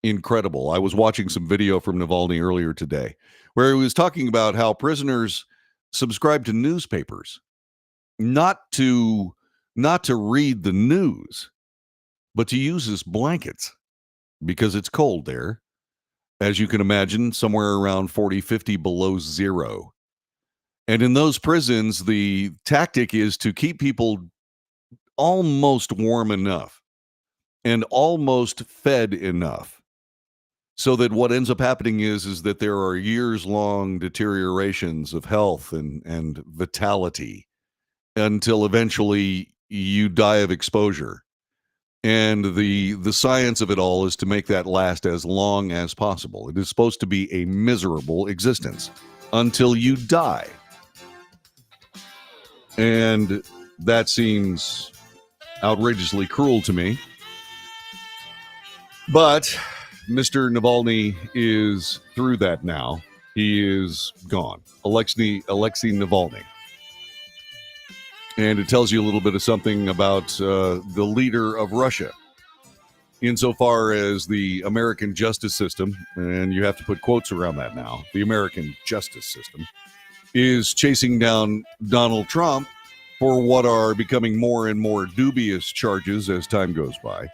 incredible. I was watching some video from Navalny earlier today where he was talking about how prisoners subscribe to newspapers, not to read the news, but to use as blankets because it's cold there. As you can imagine, somewhere around 40, 50 below zero. And in those prisons, the tactic is to keep people almost warm enough and almost fed enough so that what ends up happening is that there are years-long deteriorations of health and vitality until eventually you die of exposure. And the science of it all is to make that last as long as possible. It is supposed to be a miserable existence until you die. And that seems outrageously cruel to me. But Mr. Navalny is through that now. He is gone. Alexei Navalny. And it tells you a little bit of something about the leader of Russia. Insofar as the American justice system, and you have to put quotes around that now, the American justice system is chasing down Donald Trump for what are becoming more and more dubious charges as time goes by.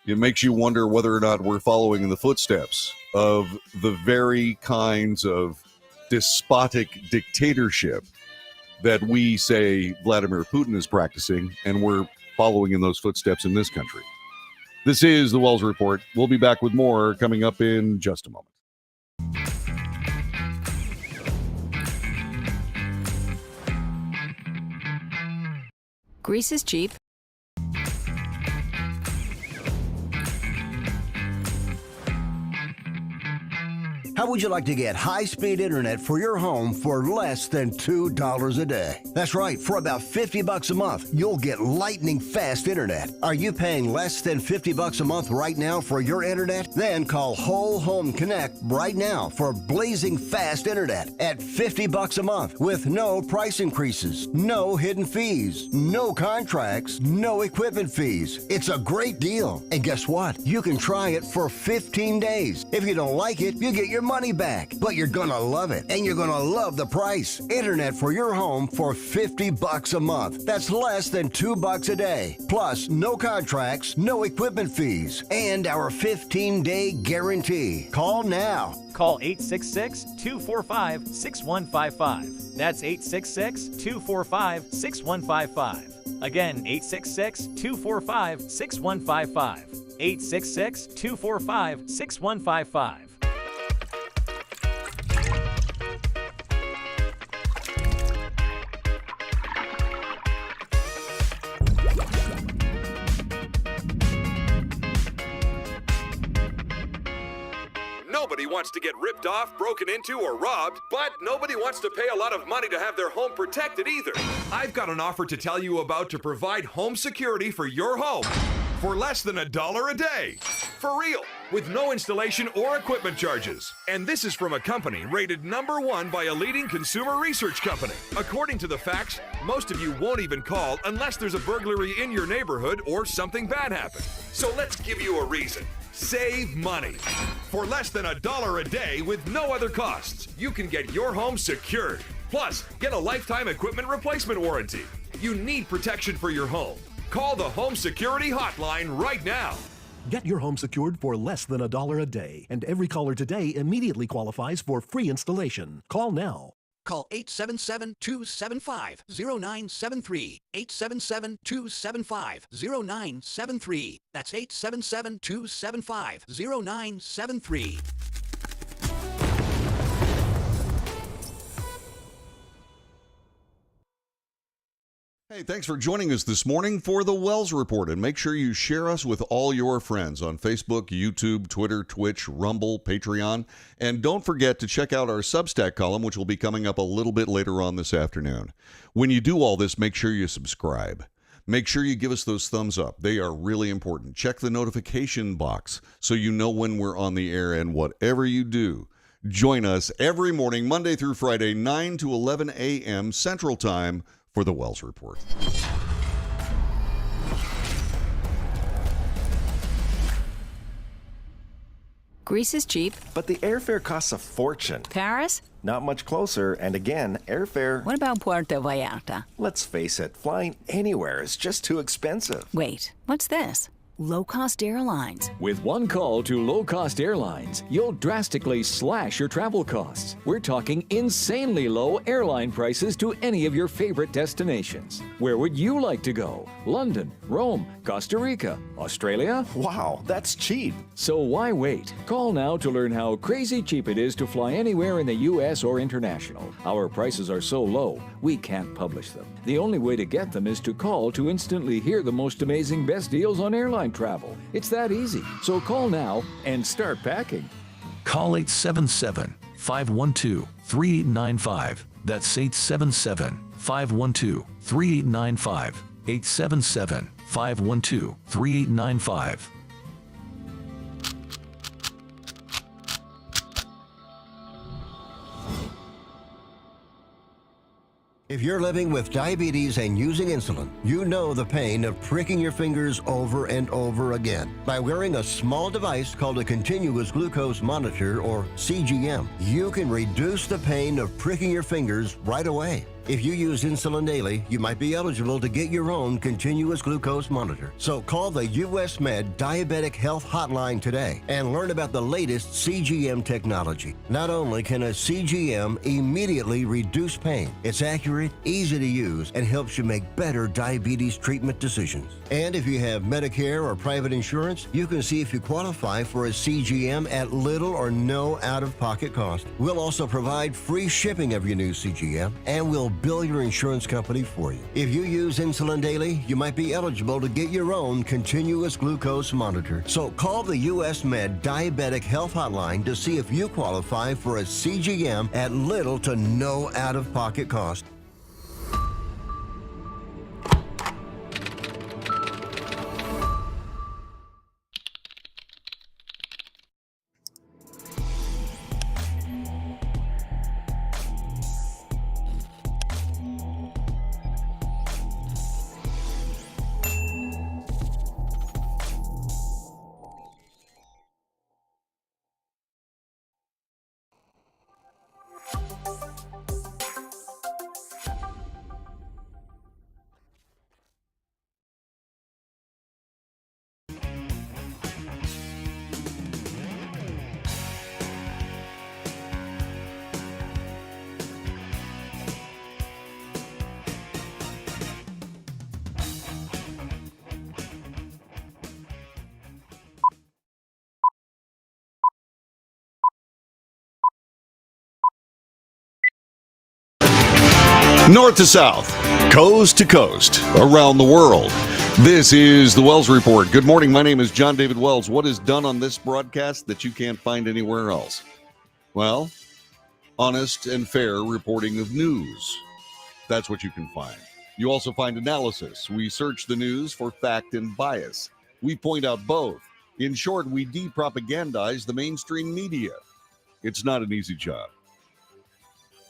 It makes you wonder whether or not we're following in the footsteps of the very kinds of despotic dictatorship that we say Vladimir Putin is practicing, and we're following in those footsteps in this country. This is the Wells Report. We'll be back with more coming up in just a moment. Grease is cheap. How would you like to get high-speed internet for your home for less than $2 a day? That's right, for about $50 a month, you'll get lightning fast internet. Are you paying less than $50 a month right now for your internet? Then call Whole Home Connect right now for blazing fast internet at $50 a month with no price increases, no hidden fees, no contracts, no equipment fees. It's a great deal. And guess what? You can try it for 15 days. If you don't like it, you get your money back, but you're gonna love it, and you're gonna love the price. Internet for your home for $50 a month. That's less than $2 a day. Plus, no contracts, no equipment fees, and our 15-day guarantee. Call now. Call 866-245-6155. That's 866-245-6155. Again, 866-245-6155. 866-245-6155. Nobody wants to get ripped off, broken into, or robbed, but nobody wants to pay a lot of money to have their home protected either. I've got an offer to tell you about to provide home security for your home for less than $1 a day. For real, with no installation or equipment charges. And this is from a company rated #1 by a leading consumer research company. According to the facts, most of you won't even call unless there's a burglary in your neighborhood or something bad happened. So let's give you a reason. Save money. For less than $1 a day with no other costs, you can get your home secured. Plus, get a lifetime equipment replacement warranty. You need protection for your home. Call the Home Security Hotline right now. Get your home secured for less than $1 a day, and every caller today immediately qualifies for free installation. Call now. Call 877-275-0973. 877-275-0973. That's 877-275-0973. Hey, thanks for joining us this morning for the Wells Report, and make sure you share us with all your friends on Facebook, YouTube, Twitter, Twitch, Rumble, Patreon, and don't forget to check out our Substack column, which will be coming up a little bit later on this afternoon. When you do all this, make sure you subscribe. Make sure you give us those thumbs up. They are really important. Check the notification box so you know when we're on the air, and whatever you do, join us every morning, Monday through Friday, 9 to 11 a.m. Central Time, for the Wells Report. Grease is cheap. But the airfare costs a fortune. Paris? Not much closer, and again, airfare... What about Puerto Vallarta? Let's face it, flying anywhere is just too expensive. Wait, what's this? Low-cost airlines. With one call to low-cost airlines, you'll drastically slash your travel costs. We're talking insanely low airline prices to any of your favorite destinations. Where would you like to go? London, Rome, Costa Rica, Australia? Wow, that's cheap. So why wait? Call now to learn how crazy cheap it is to fly anywhere in the U.S. or international. Our prices are so low, we can't publish them. The only way to get them is to call to instantly hear the most amazing best deals on airline travel. It's that easy. So call now and start packing. Call 877-512-3895. That's 877-512-3895. 877-512-3895. If you're living with diabetes and using insulin, you know the pain of pricking your fingers over and over again. By wearing a small device called a continuous glucose monitor, or CGM, you can reduce the pain of pricking your fingers right away. If you use insulin daily, you might be eligible to get your own continuous glucose monitor. So call the US Med Diabetic Health Hotline today and learn about the latest CGM technology. Not only can a CGM immediately reduce pain, it's accurate, easy to use, and helps you make better diabetes treatment decisions. And if you have Medicare or private insurance, you can see if you qualify for a CGM at little or no out-of-pocket cost. We'll also provide free shipping of your new CGM, and we'll bill your insurance company for you. If you use insulin daily, you might be eligible to get your own continuous glucose monitor. So call the US Med Diabetic Health Hotline to see if you qualify for a CGM at little to no out-of-pocket cost. North to south, coast to coast, around the world. This is the Wells Report. Good morning. My name is John David Wells. What is done on this broadcast that you can't find anywhere else? Well, honest and fair reporting of news. That's what you can find. You also find analysis. We search the news for fact and bias. We point out both. In short, we de-propagandize the mainstream media. It's not an easy job.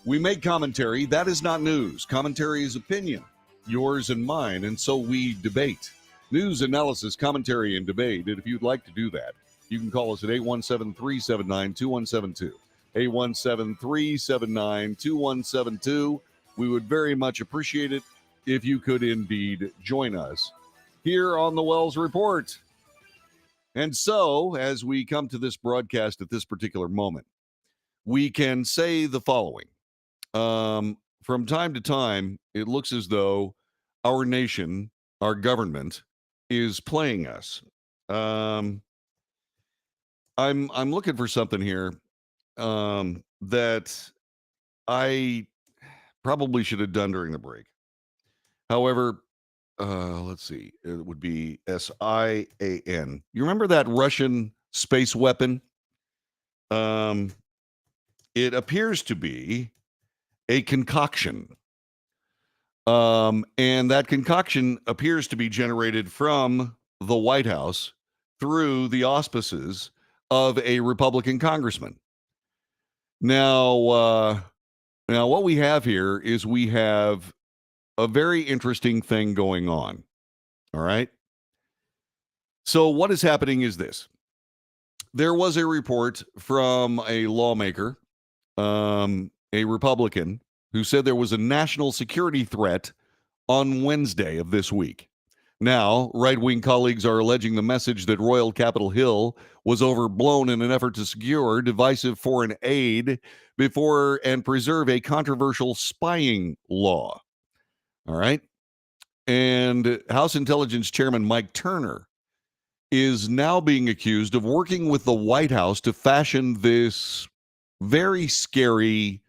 We make commentary. That is not news. Commentary is opinion, yours and mine, and so we debate. News, analysis, commentary, and debate. And if you'd like to do that, you can call us at 817-379-2172. 817-379-2172. We would very much appreciate it if you could indeed join us here on the Wells Report. And so, as we come to this broadcast at this particular moment, we can say the following. From time to time, it looks as though our nation, our government, is playing us. I'm looking for something here that I probably should have done during the break. However, let's see. It would be SIAN. You remember that Russian space weapon? It appears to be a concoction. And that concoction appears to be generated from the White House through the auspices of a Republican congressman. Now what we have here is we have a very interesting thing going on. All right. So what is happening is this. There was a report from a lawmaker, a Republican, who said there was a national security threat on Wednesday of this week. Now, right-wing colleagues are alleging the message that Royal Capitol Hill was overblown in an effort to secure divisive foreign aid before and preserve a controversial spying law. All right? And House Intelligence Chairman Mike Turner is now being accused of working with the White House to fashion this very scary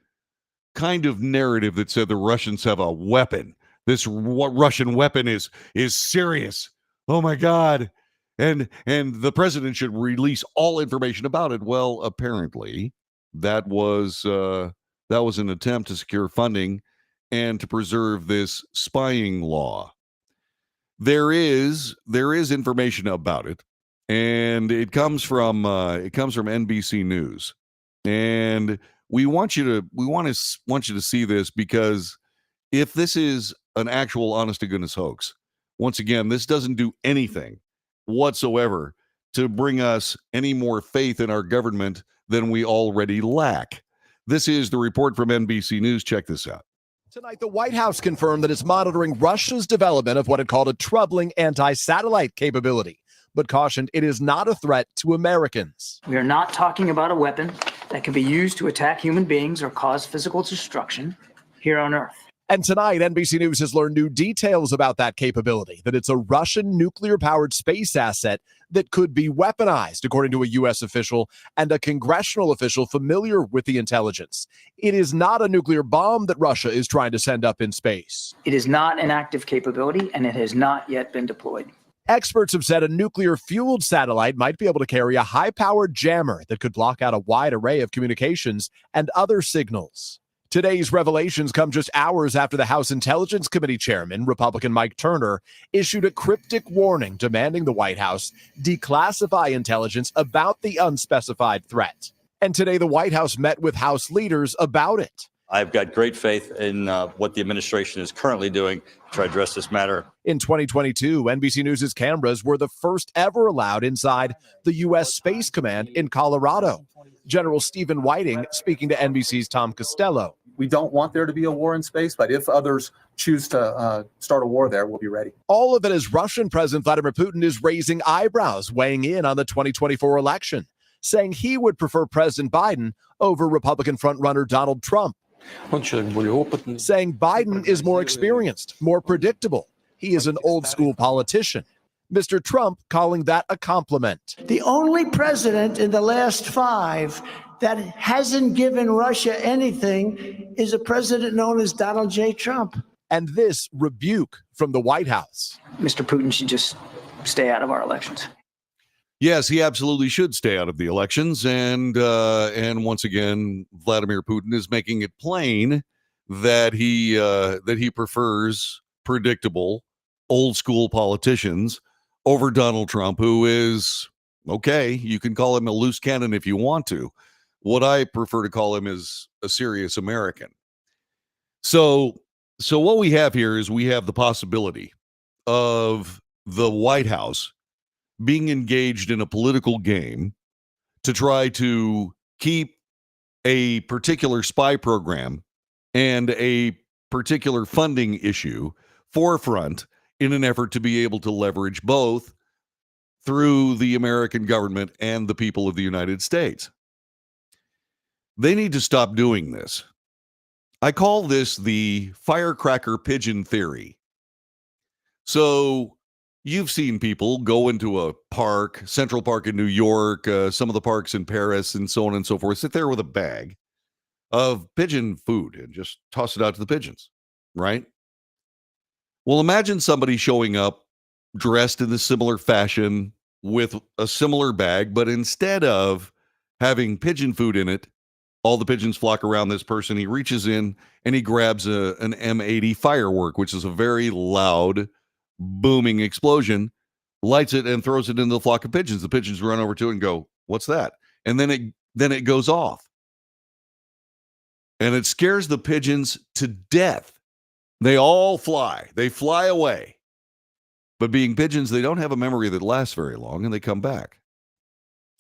kind of narrative that said the Russians have a weapon. This Russian weapon is serious. Oh my God. And the president should release all information about it. Well, apparently that was an attempt to secure funding and to preserve this spying law. There is information about it, and it comes from NBC News. And we want you to see this, because if this is an actual honest to goodness hoax, once again, this doesn't do anything whatsoever to bring us any more faith in our government than we already lack. This is the report from NBC News. Check this out. Tonight, the White House confirmed that it's monitoring Russia's development of what it called a troubling anti-satellite capability, but cautioned it is not a threat to Americans. We are not talking about a weapon that can be used to attack human beings or cause physical destruction here on Earth. And tonight, NBC News has learned new details about that capability, that it's a Russian nuclear-powered space asset that could be weaponized, according to a U.S. official and a congressional official familiar with the intelligence. It is not a nuclear bomb that Russia is trying to send up in space. It is not an active capability, and it has not yet been deployed. Experts have said a nuclear-fueled satellite might be able to carry a high-powered jammer that could block out a wide array of communications and other signals. Today's revelations come just hours after the House Intelligence Committee chairman, Republican Mike Turner, issued a cryptic warning demanding the White House declassify intelligence about the unspecified threat. And today the White House met with House leaders about it. I've got great faith in what the administration is currently doing to try to address this matter. In 2022, NBC News' cameras were the first ever allowed inside the U.S. Space Command in Colorado. General Stephen Whiting speaking to NBC's Tom Costello. We don't want there to be a war in space, but if others choose to start a war there, we'll be ready. All of it as Russian President Vladimir Putin is raising eyebrows, weighing in on the 2024 election, saying he would prefer President Biden over Republican frontrunner Donald Trump. Saying Biden is more experienced, more predictable. He is an old school politician. Mr. Trump calling that a compliment. The only president in the last 5 that hasn't given Russia anything is a president known as Donald J. Trump. And this rebuke from the White House. Mr. Putin should just stay out of our elections. Yes, he absolutely should stay out of the elections. And once again, Vladimir Putin is making it plain that he prefers predictable, old school politicians over Donald Trump, who is, okay, you can call him a loose cannon if you want to. What I prefer to call him is a serious American. So what we have here is we have the possibility of the White House being engaged in a political game to try to keep a particular spy program and a particular funding issue forefront in an effort to be able to leverage both through the American government and the people of the United States. They need to stop doing this. I call this the firecracker pigeon theory. So you've seen people go into a park, Central Park in New York, some of the parks in Paris, and so on and so forth, sit there with a bag of pigeon food and just toss it out to the pigeons, right? Well, imagine somebody showing up dressed in a similar fashion with a similar bag, but instead of having pigeon food in it, all the pigeons flock around this person. He reaches in and he grabs an M80 firework, which is a very loud, booming explosion, lights it and throws it into the flock of pigeons. The pigeons run over to it and go, "What's that?" And then it goes off. And it scares the pigeons to death. They all fly. They fly away. But being pigeons, they don't have a memory that lasts very long, and they come back.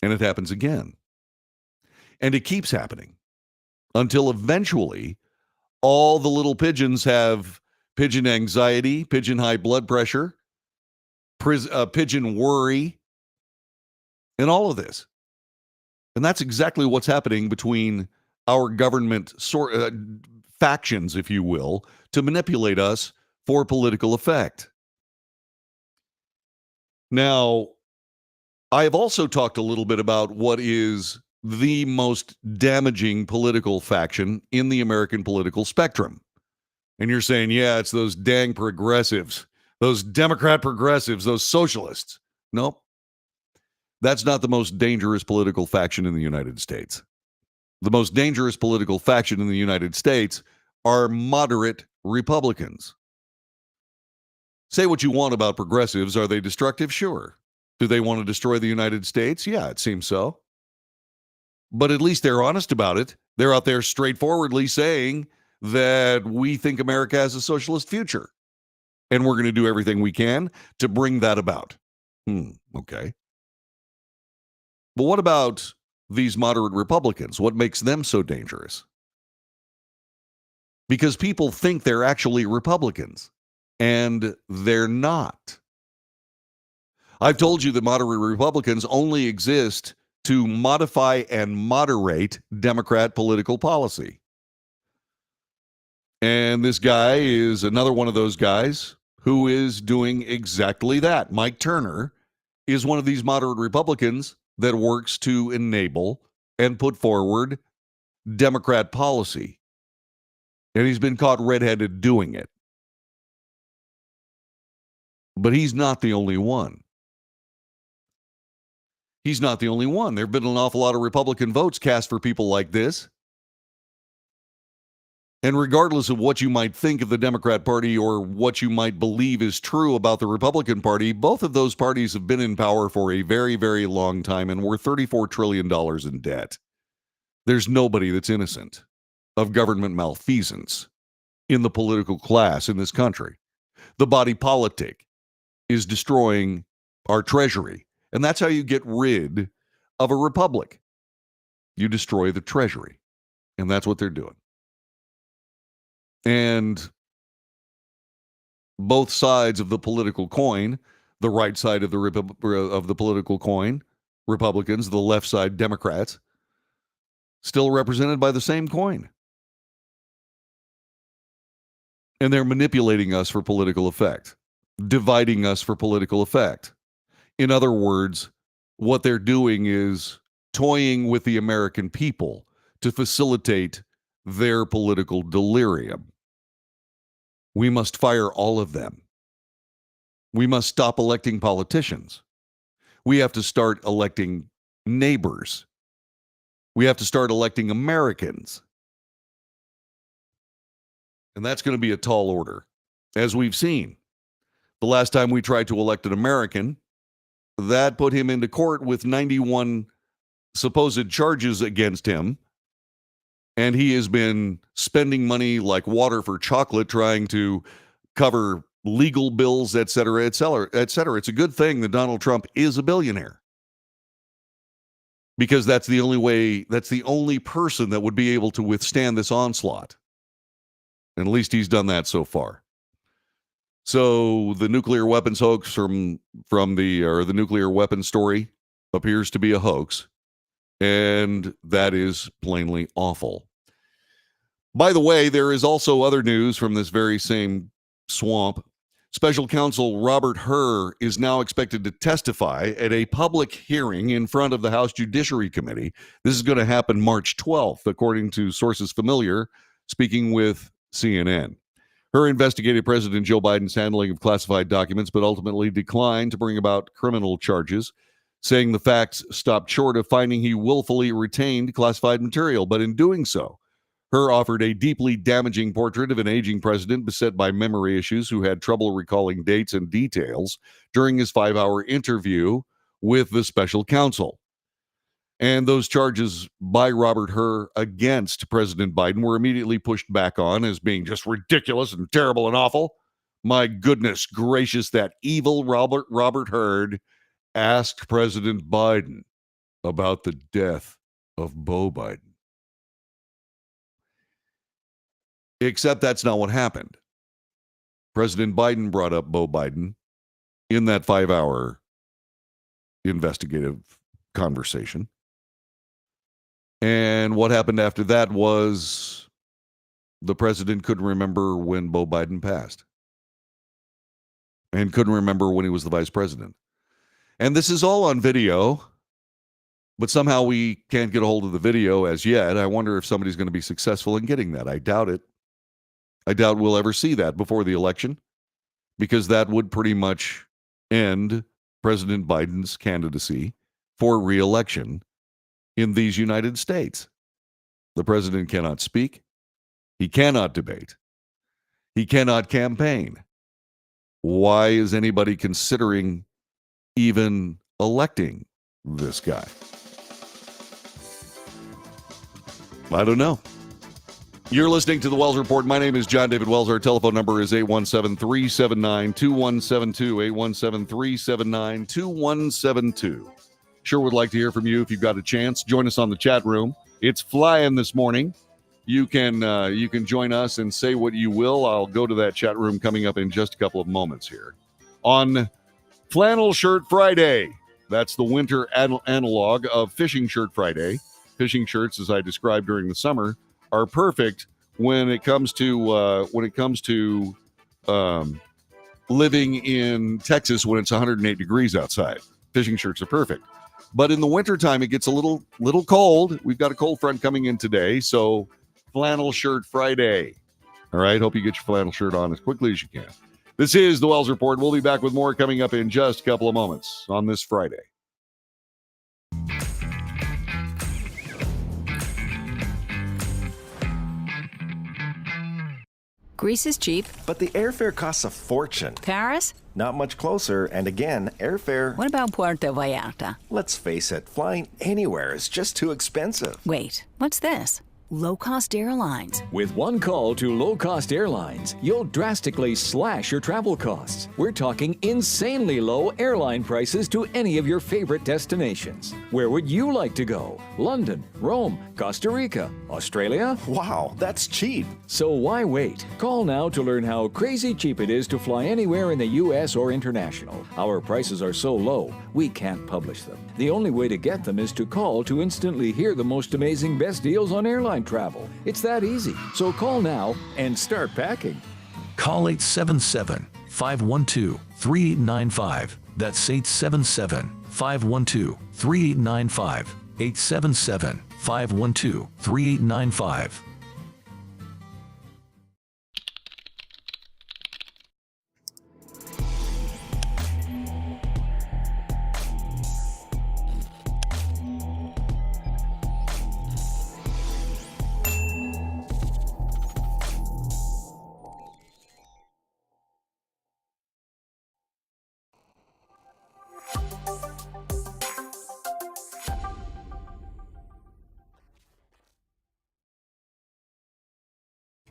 And it happens again. And it keeps happening until eventually all the little pigeons have pigeon anxiety, pigeon high blood pressure, pigeon worry, and all of this. And that's exactly what's happening between our government factions, if you will, to manipulate us for political effect. Now, I have also talked a little bit about what is the most damaging political faction in the American political spectrum. And you're saying, yeah, it's those dang progressives, those Democrat progressives, those socialists. Nope. That's not the most dangerous political faction in the United States. The most dangerous political faction in the United States are moderate Republicans. Say what you want about progressives. Are they destructive? Sure. Do they want to destroy the United States? Yeah, it seems so. But at least they're honest about it. They're out there straightforwardly saying that we think America has a socialist future. And we're going to do everything we can to bring that about. Okay. But what about these moderate Republicans? What makes them so dangerous? Because people think they're actually Republicans, and they're not. I've told you that moderate Republicans only exist to modify and moderate Democrat political policy. And this guy is another one of those guys who is doing exactly that. Mike Turner is one of these moderate Republicans that works to enable and put forward Democrat policy. And he's been caught red-handed doing it. But he's not the only one. He's not the only one. There have been an awful lot of Republican votes cast for people like this. And regardless of what you might think of the Democrat Party or what you might believe is true about the Republican Party, both of those parties have been in power for a very, very long time, and we're $34 trillion in debt. There's nobody that's innocent of government malfeasance in the political class in this country. The body politic is destroying our treasury, and that's how you get rid of a republic. You destroy the treasury, and that's what they're doing. And both sides of the political coin, the right side of the political coin, Republicans, the left side, Democrats, still represented by the same coin. And they're manipulating us for political effect, dividing us for political effect. In other words, what they're doing is toying with the American people to facilitate their political delirium. We must fire all of them. We must stop electing politicians. We have to start electing neighbors. We have to start electing Americans. And that's going to be a tall order. As we've seen, the last time we tried to elect an American, that put him into court with 91 supposed charges against him. And he has been spending money like water for chocolate trying to cover legal bills, et cetera, et cetera, et cetera. It's a good thing that Donald Trump is a billionaire, because that's the only way, that's the only person that would be able to withstand this onslaught. And at least he's done that so far. So the nuclear weapons hoax from the nuclear weapons story appears to be a hoax. And that is plainly awful. By the way, there is also other news from this very same swamp. Special counsel Robert Hur is now expected to testify at a public hearing in front of the House Judiciary Committee. This is going to happen March 12th, according to sources familiar speaking with CNN. Hur investigated President Joe Biden's handling of classified documents, but ultimately declined to bring about criminal charges, saying the facts stopped short of finding he willfully retained classified material. But in doing so, Hur offered a deeply damaging portrait of an aging president beset by memory issues who had trouble recalling dates and details during his 5-hour interview with the special counsel. And those charges by Robert Hur against President Biden were immediately pushed back on as being just ridiculous and terrible and awful. My goodness gracious, that evil Robert Hur asked President Biden about the death of Beau Biden. Except that's not what happened. President Biden brought up Beau Biden in that 5-hour investigative conversation. And what happened after that was the president couldn't remember when Beau Biden passed. And couldn't remember when he was the vice president. And this is all on video, but somehow we can't get a hold of the video as yet. I wonder if somebody's going to be successful in getting that. I doubt it. I doubt we'll ever see that before the election, because that would pretty much end President Biden's candidacy for re-election in these United States. The president cannot speak. He cannot debate. He cannot campaign. Why is anybody considering even electing this guy? I don't know. You're listening to The Wells Report. My name is John David Wells. Our telephone number is 817-379-2172, 817-379-2172. Sure would like to hear from you if you've got a chance. Join us on the chat room. It's flying this morning. You can join us and say what you will. I'll go to that chat room coming up in just a couple of moments here. On Flannel Shirt Friday, that's the winter analog of Fishing Shirt Friday. Fishing shirts, as I described during the summer, are perfect when it comes to living in Texas when it's 108 degrees outside. fishing shirts are perfect. But in the wintertime, it gets a little cold. We've got a cold front coming in today, so Flannel Shirt Friday. All right, hope you get your flannel shirt on as quickly as you can. This is the Wells Report. We'll be back with more coming up in just a couple of moments on this Friday. Greece is cheap. But the airfare costs a fortune. Paris? Not much closer, and again, airfare... What about Puerto Vallarta? Let's face it, flying anywhere is just too expensive. Wait, what's this? Low-cost airlines. With one call to low-cost airlines, you'll drastically slash your travel costs. We're talking insanely low airline prices to any of your favorite destinations. Where would you like to go? London, Rome, Costa Rica, Australia? Wow, that's cheap. So why wait? Call now to learn how crazy cheap it is to fly anywhere in the U.S. or international. Our prices are so low, we can't publish them. The only way to get them is to call to instantly hear the most amazing best deals on airline travel. It's that easy. So call now and start packing. Call 877-512-3895. That's 877-512-3895. 877-512-3895.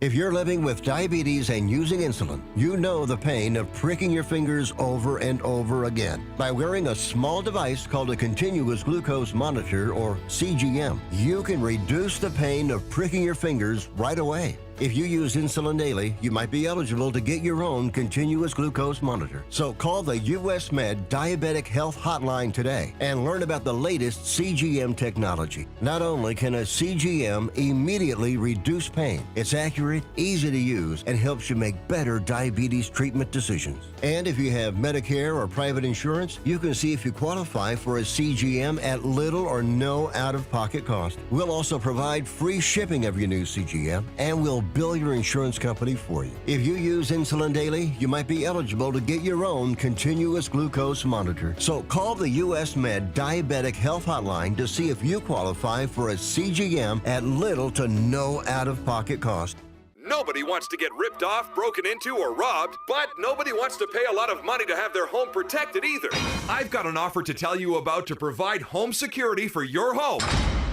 If you're living with diabetes and using insulin, you know the pain of pricking your fingers over and over again. By wearing a small device called a continuous glucose monitor, or CGM, you can reduce the pain of pricking your fingers right away. If you use insulin daily, you might be eligible to get your own continuous glucose monitor. So call the US Med Diabetic Health Hotline today and learn about the latest CGM technology. Not only can a CGM immediately reduce pain, it's accurate, easy to use, and helps you make better diabetes treatment decisions. And if you have Medicare or private insurance, you can see if you qualify for a CGM at little or no out-of-pocket cost. We'll also provide free shipping of your new CGM, and we'll bill your insurance company for you. If you use insulin daily, you might be eligible to get your own continuous glucose monitor. So call the US Med Diabetic Health Hotline to see if you qualify for a CGM at little to no out-of-pocket cost. Nobody wants to get ripped off, broken into, or robbed, but nobody wants to pay a lot of money to have their home protected either. I've got an offer to tell you about to provide home security for your home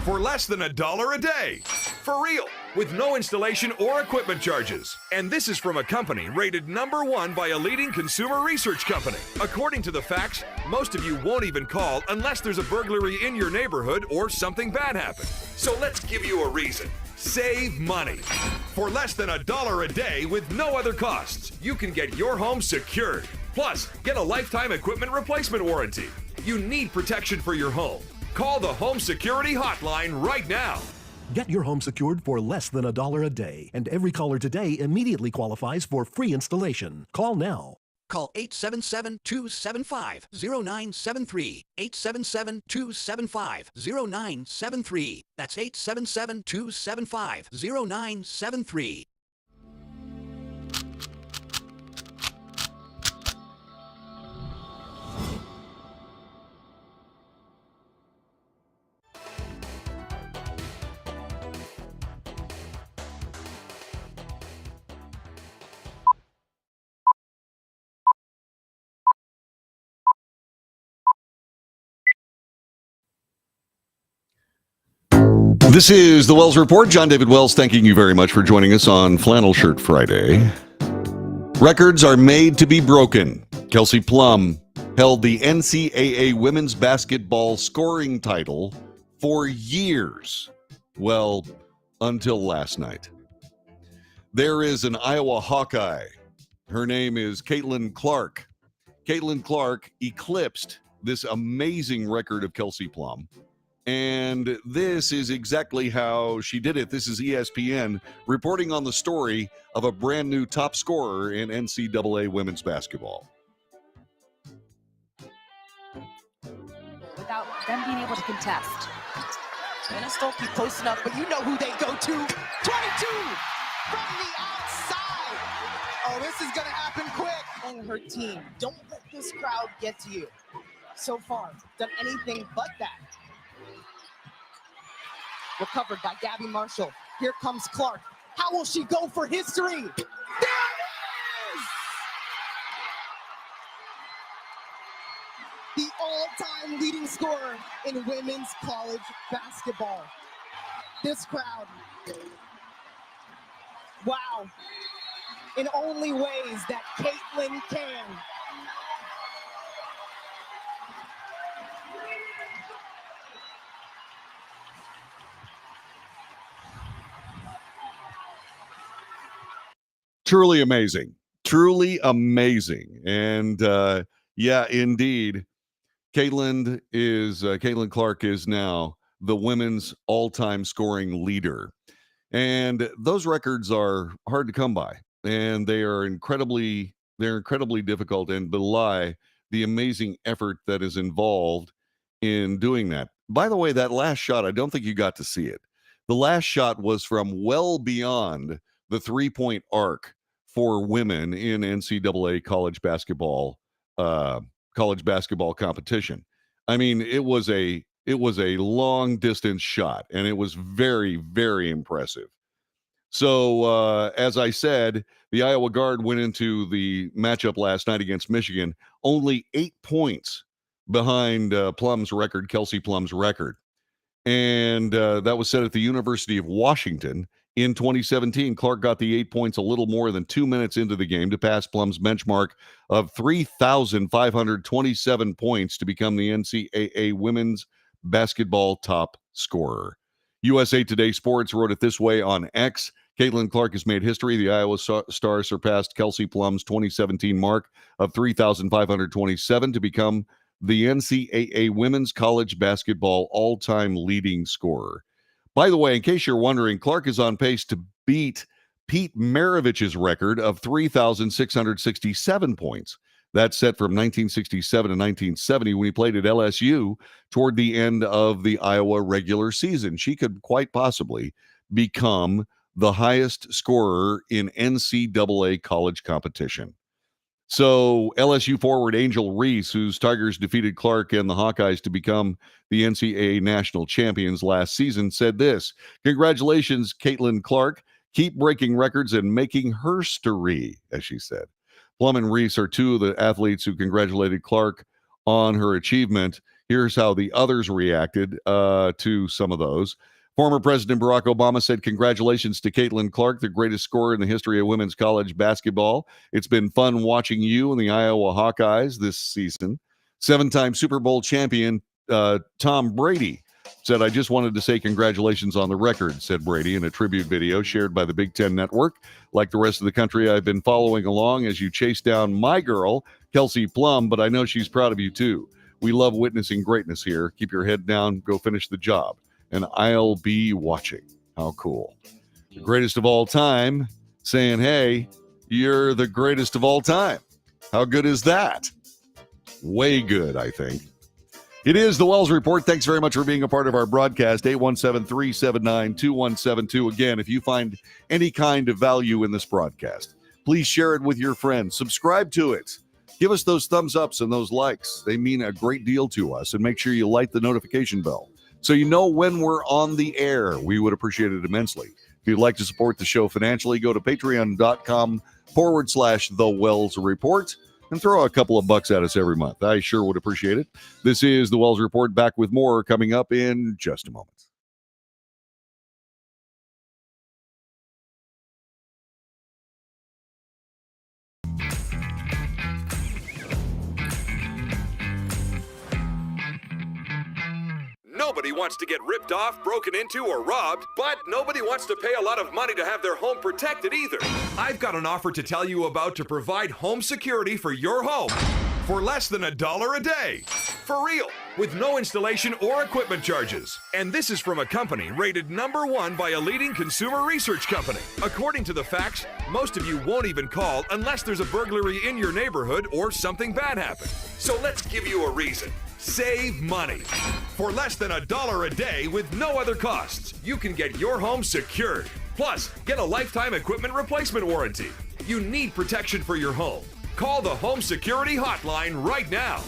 for less than $1 a day. For real, with no installation or equipment charges. And this is from a company rated #1 by a leading consumer research company. According to the facts, most of you won't even call unless there's a burglary in your neighborhood or something bad happened. So let's give you a reason. Save money. For less than $1 a day with no other costs, you can get your home secured. Plus, get a lifetime equipment replacement warranty. You need protection for your home. Call the Home Security Hotline right now. Get your home secured for less than $1 a day, and every caller today immediately qualifies for free installation. Call now. Call 877-275-0973. 877-275-0973. That's 877-275-0973. This is the Wells Report. John David Wells, thanking you very much for joining us on Flannel Shirt Friday. Records are made to be broken. Kelsey Plum held the NCAA women's basketball scoring title for years. Well, until last night. There is an Iowa Hawkeye. Her name is Caitlin Clark. Caitlin Clark eclipsed this amazing record of Kelsey Plum. And this is exactly how she did it. This is ESPN reporting on the story of a brand new top scorer in NCAA women's basketball. being able to contest. And Stolke posting up, but you know who they go to. 22 from the outside. Oh, this is going to happen quick. On her team, don't let this crowd get to you. So far, done anything but that. Recovered by Gabby Marshall. Here comes Clark. How will she go for history? There it is! The all-time leading scorer in women's college basketball. This crowd. Wow. In only ways that Caitlin can. Truly amazing. Truly amazing. And yeah, indeed, Caitlin Clark is now the women's all-time scoring leader. And those records are hard to come by. And they're incredibly difficult and belie the amazing effort that is involved in doing that. By the way, that last shot, I don't think you got to see it. The last shot was from well beyond the three-point arc for women in NCAA college basketball competition. I mean, it was a long distance shot, and it was very, very impressive. So, as I said, the Iowa Guard went into the matchup last night against Michigan only 8 points behind Plum's record, Kelsey Plum's record. And that was set at the University of Washington in 2017. Clark got the 8 points a little more than 2 minutes into the game to pass Plum's benchmark of 3,527 points to become the NCAA women's basketball top scorer. USA Today Sports wrote it this way on X. Caitlin Clark has made history. The Iowa star surpassed Kelsey Plum's 2017 mark of 3,527 to become the NCAA women's college basketball all-time leading scorer. By the way, in case you're wondering, Clark is on pace to beat Pete Maravich's record of 3,667 points. That's set from 1967 to 1970 when he played at LSU toward the end of the Iowa regular season. She could quite possibly become the highest scorer in NCAA college competition. So LSU forward Angel Reese, whose Tigers defeated Clark and the Hawkeyes to become the NCAA national champions last season, said this: "Congratulations, Caitlin Clark. Keep breaking records and making herstory," as she said. Plum and Reese are two of the athletes who congratulated Clark on her achievement. Here's how the others reacted to some of those. Former President Barack Obama said, "Congratulations to Caitlin Clark, the greatest scorer in the history of women's college basketball. It's been fun watching you and the Iowa Hawkeyes this season." Seven-time Super Bowl champion Tom Brady said, "I just wanted to say congratulations on the record," said Brady in a tribute video shared by the Big Ten Network. "Like the rest of the country, I've been following along as you chase down my girl, Kelsey Plum, but I know she's proud of you too. We love witnessing greatness here. Keep your head down, go finish the job, and I'll be watching." How cool. The greatest of all time saying, "Hey, you're the greatest of all time." How good is that? Way good, I think. It is the Wells Report. Thanks very much for being a part of our broadcast. 817-379-2172. Again, if you find any kind of value in this broadcast, please share it with your friends. Subscribe to it. Give us those thumbs ups and those likes. They mean a great deal to us. And make sure you light the notification bell so you know when we're on the air. We would appreciate it immensely. If you'd like to support the show financially, go to patreon.com/The Wells Report and throw a couple of bucks at us every month. I sure would appreciate it. This is the Wells Report, back with more coming up in just a moment. Nobody wants to get ripped off, broken into, or robbed, but nobody wants to pay a lot of money to have their home protected either. I've got an offer to tell you about to provide home security for your home for less than $1 a day. For real, with no installation or equipment charges. And this is from a company rated #1 by a leading consumer research company. According to the facts, most of you won't even call unless there's a burglary in your neighborhood or something bad happened. So let's give you a reason. Save money. For less than $1 a day with no other costs, you can get your home secured. Plus, get a lifetime equipment replacement warranty. You need protection for your home. Call the Home Security Hotline right now.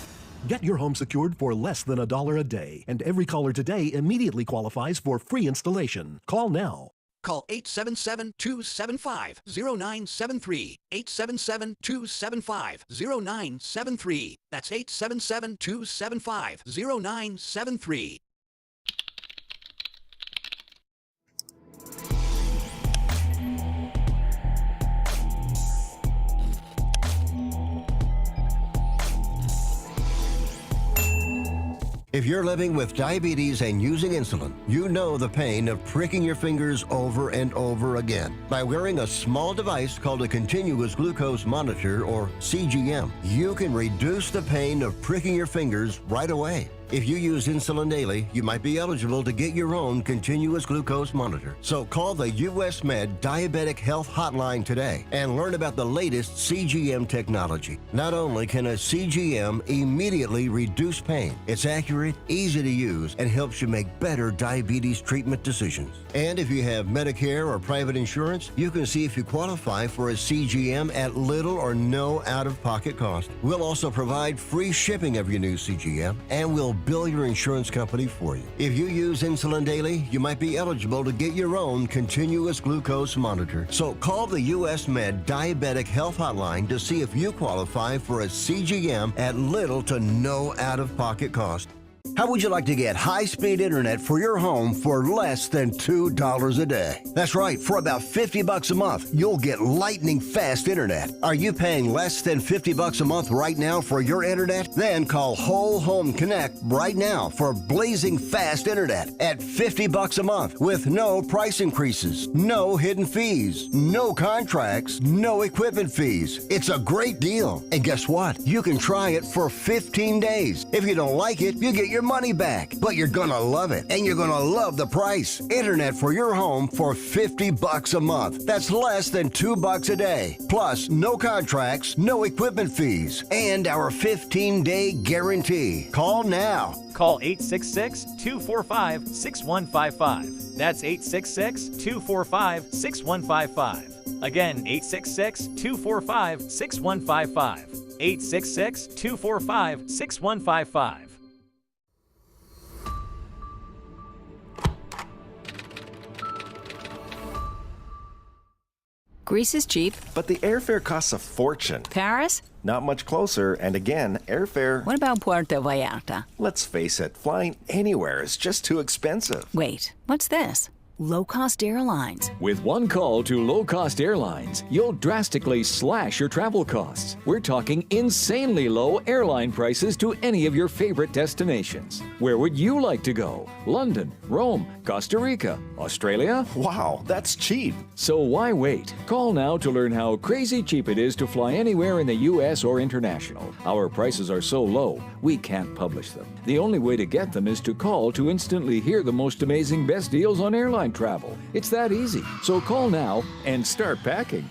Get your home secured for less than $1 a day, and every caller today immediately qualifies for free installation. Call now. Call 877-275-0973. 877-275-0973. That's 877-275-0973. If you're living with diabetes and using insulin, you know the pain of pricking your fingers over and over again. By wearing a small device called a continuous glucose monitor, or CGM, you can reduce the pain of pricking your fingers right away. If you use insulin daily, you might be eligible to get your own continuous glucose monitor. So call the US Med Diabetic Health Hotline today and learn about the latest CGM technology. Not only can a CGM immediately reduce pain, it's accurate, easy to use, and helps you make better diabetes treatment decisions. And if you have Medicare or private insurance, you can see if you qualify for a CGM at little or no out-of-pocket cost. We'll also provide free shipping of your new CGM, and we'll bill your insurance company for you. If you use insulin daily, you might be eligible to get your own continuous glucose monitor. So call the US Med Diabetic Health Hotline to see if you qualify for a CGM at little to no out-of-pocket cost. How would you like to get high-speed internet for your home for less than $2 a day? That's right, for about $50 a month, you'll get lightning fast internet. Are you paying less than $50 a month right now for your internet? Then call Whole Home Connect right now for blazing fast internet at $50 a month with no price increases, no hidden fees, no contracts, no equipment fees. It's a great deal. And guess what? You can try it for 15 days. If you don't like it, you get your money back, but you're gonna love it, and you're gonna love the price. Internet for your home for $50 a month. That's less than $2 a day. Plus, no contracts, no equipment fees, and our 15-day guarantee. Call now. Call 866-245-6155. That's 866-245-6155. Again, 866-245-6155. 866-245-6155. Greece is cheap. But the airfare costs a fortune. Paris? Not much closer, and again, airfare... What about Puerto Vallarta? Let's face it, flying anywhere is just too expensive. Wait, what's this? Low-cost airlines. With one call to low-cost airlines, you'll drastically slash your travel costs. We're talking insanely low airline prices to any of your favorite destinations. Where would you like to go? London, Rome, Costa Rica, Australia? Wow, that's cheap. So why wait? Call now to learn how crazy cheap it is to fly anywhere in the U.S. or international. Our prices are so low, we can't publish them. The only way to get them is to call to instantly hear the most amazing best deals on airline travel. It's that easy. So call now and start packing.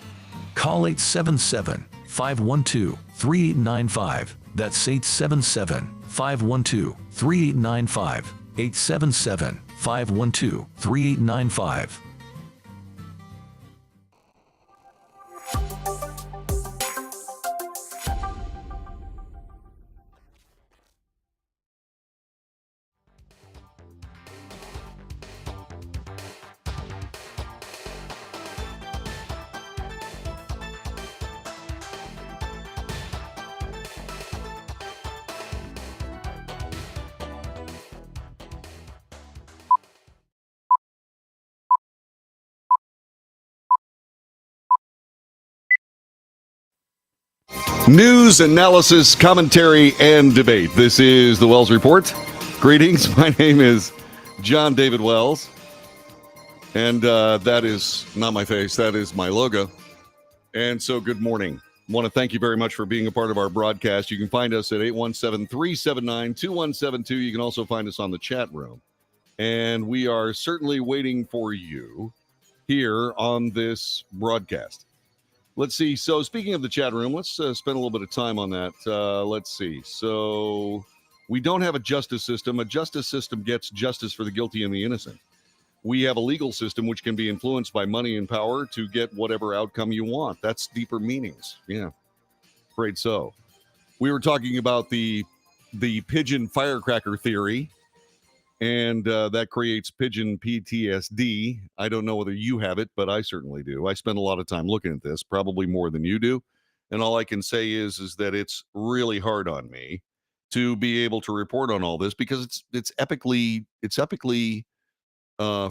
Call 877-512-3895. That's 877-512-3895. 877-512-3895. News, analysis, commentary, and debate. This is the Wells Report. Greetings. My name is John David Wells. And that is not my face. That is my logo. And so good morning. I want to thank you very much for being a part of our broadcast. You can find us at 817-379-2172. You can also find us on the chat room. And we are certainly waiting for you here on this broadcast. Let's see. So speaking of the chat room, let's spend a little bit of time on that. Let's see. So We don't have a justice system. A justice system gets justice for the guilty and the innocent. We have a legal system which can be influenced by money and power to get whatever outcome you want. That's deeper meanings. Yeah, afraid so. We were talking about the pigeon firecracker theory, and that creates pigeon PTSD. I don't know whether you have it, but I certainly do. I spend a lot of time looking at this, probably more than you do. And all I can say is that it's really hard on me to be able to report on all this because it's epically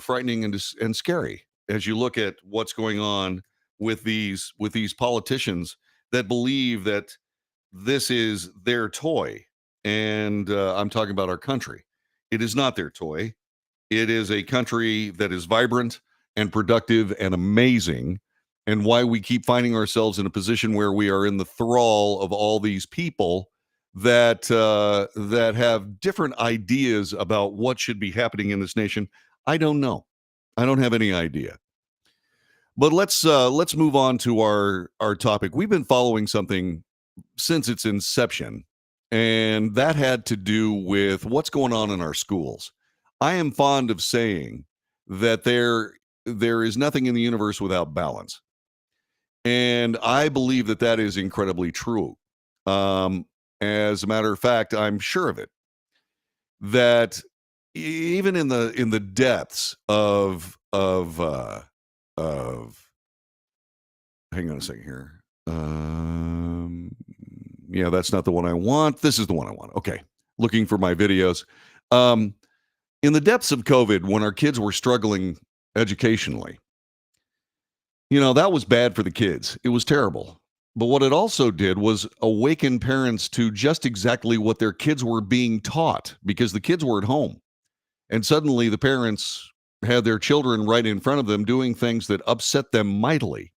frightening and scary as you look at what's going on with these politicians that believe that this is their toy. And I'm talking about our country. It is not their toy. It is a country that is vibrant and productive and amazing, and why we keep finding ourselves in a position where we are in the thrall of all these people that have different ideas about what should be happening in this nation. I don't know. I don't have any idea. But let's move on to our topic. We've been following something since its inception, and that had to do with what's going on in our schools. I am fond of saying that there is nothing in the universe without balance. And I believe that is incredibly true. As a matter of fact, I'm sure of it, that even in the depths of hang on a second here. Yeah, that's not the one I want. This is the one I want. Okay. Looking for my videos. In the depths of COVID, when our kids were struggling educationally, that was bad for the kids. It was terrible. But what it also did was awaken parents to just exactly what their kids were being taught, because the kids were at home. And suddenly the parents had their children right in front of them doing things that upset them mightily.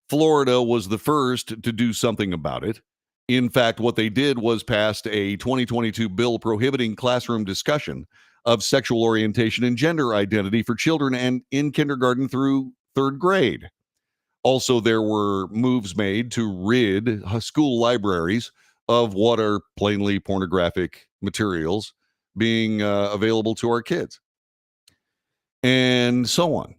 Florida was the first to do something about it. In fact, what they did was passed a 2022 bill prohibiting classroom discussion of sexual orientation and gender identity for children and in kindergarten through third grade. Also, there were moves made to rid school libraries of what are plainly pornographic materials being available to our kids, and so on.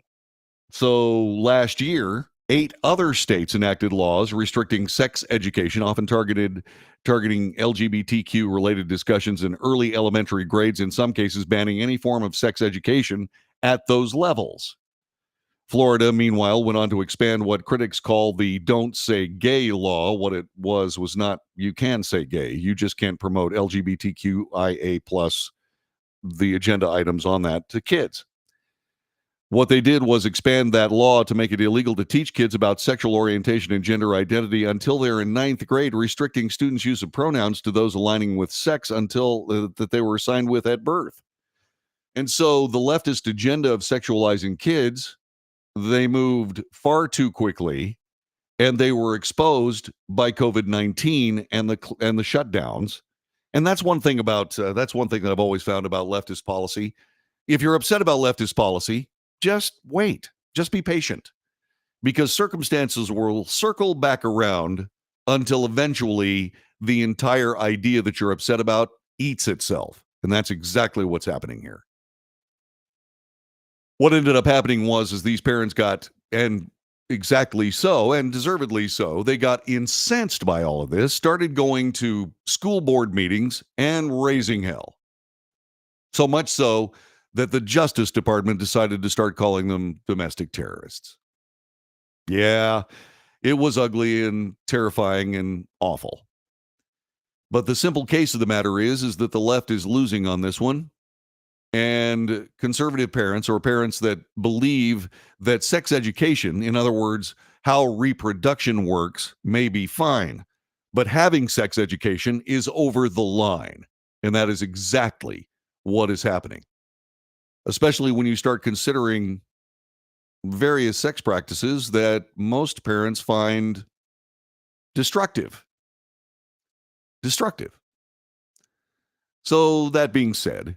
So last year, 8 other states enacted laws restricting sex education, often targeting LGBTQ-related discussions in early elementary grades, in some cases banning any form of sex education at those levels. Florida, meanwhile, went on to expand what critics call the Don't Say Gay law. What it was not you can say gay. You just can't promote LGBTQIA+, the agenda items on that, to kids. What they did was expand that law to make it illegal to teach kids about sexual orientation and gender identity until they're in 9th grade, restricting students' use of pronouns to those aligning with sex until that they were assigned with at birth. And so the leftist agenda of sexualizing kids, they moved far too quickly, and they were exposed by COVID-19 and the shutdowns. And that's one thing that I've always found about leftist policy. If you're upset about leftist policy, just wait. Just be patient, because circumstances will circle back around until eventually the entire idea that you're upset about eats itself. And that's exactly what's happening here. What ended up happening was these parents got, and exactly so, and deservedly so, they got incensed by all of this, started going to school board meetings and raising hell. So much so that the Justice Department decided to start calling them domestic terrorists. Yeah, it was ugly and terrifying and awful. But the simple case of the matter is that the left is losing on this one. And conservative parents, or parents that believe that sex education, in other words, how reproduction works, may be fine, but having sex education is over the line. And that is exactly what is happening, especially when you start considering various sex practices that most parents find destructive. So that being said,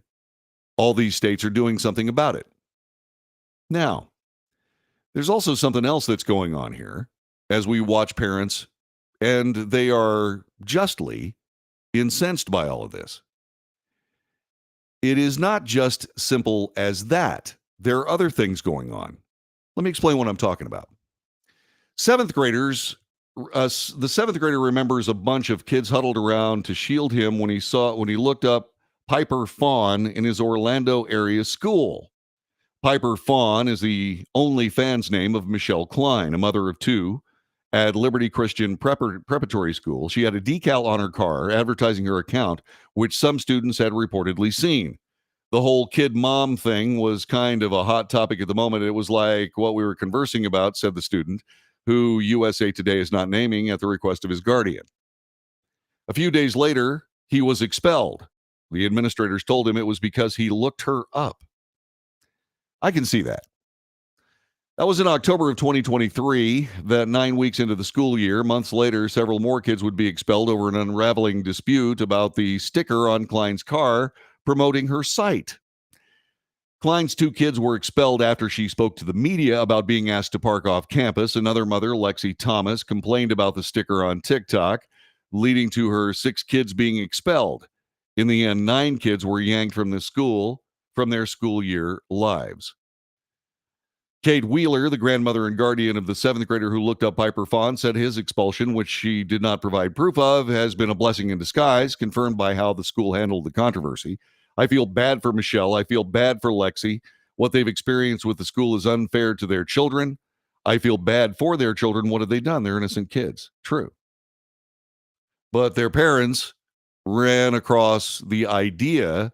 all these states are doing something about it. Now, there's also something else that's going on here as we watch parents, and they are justly incensed by all of this. it is not just simple as that. There are other things going on. Let me explain what I'm talking about. Seventh graders, the seventh grader remembers a bunch of kids huddled around to shield him when he looked up Piper Fawn in his Orlando area school. Piper Fawn is the OnlyFans name of Michelle Klein, a mother of two at Liberty Christian Preparatory School. She had a decal on her car advertising her account, which some students had reportedly seen. The whole kid mom thing was kind of a hot topic at the moment. It was like what we were conversing about, said the student, who USA Today is not naming at the request of his guardian. A few days later, he was expelled. The administrators told him it was because he looked her up. I can see that. That was in October of 2023, that 9 weeks into the school year. Months later, several more kids would be expelled over an unraveling dispute about the sticker on Klein's car promoting her site. Klein's two kids were expelled after she spoke to the media about being asked to park off campus. Another mother, Lexi Thomas, complained about the sticker on TikTok, leading to her 6 kids being expelled. In the end, 9 kids were yanked from their school year lives. Kate Wheeler, the grandmother and guardian of the 7th grader who looked up Piper Fawn, said his expulsion, which she did not provide proof of, has been a blessing in disguise, confirmed by how the school handled the controversy. I feel bad for Michelle. I feel bad for Lexi. What they've experienced with the school is unfair to their children. I feel bad for their children. What have they done? They're innocent kids. True. But their parents ran across the idea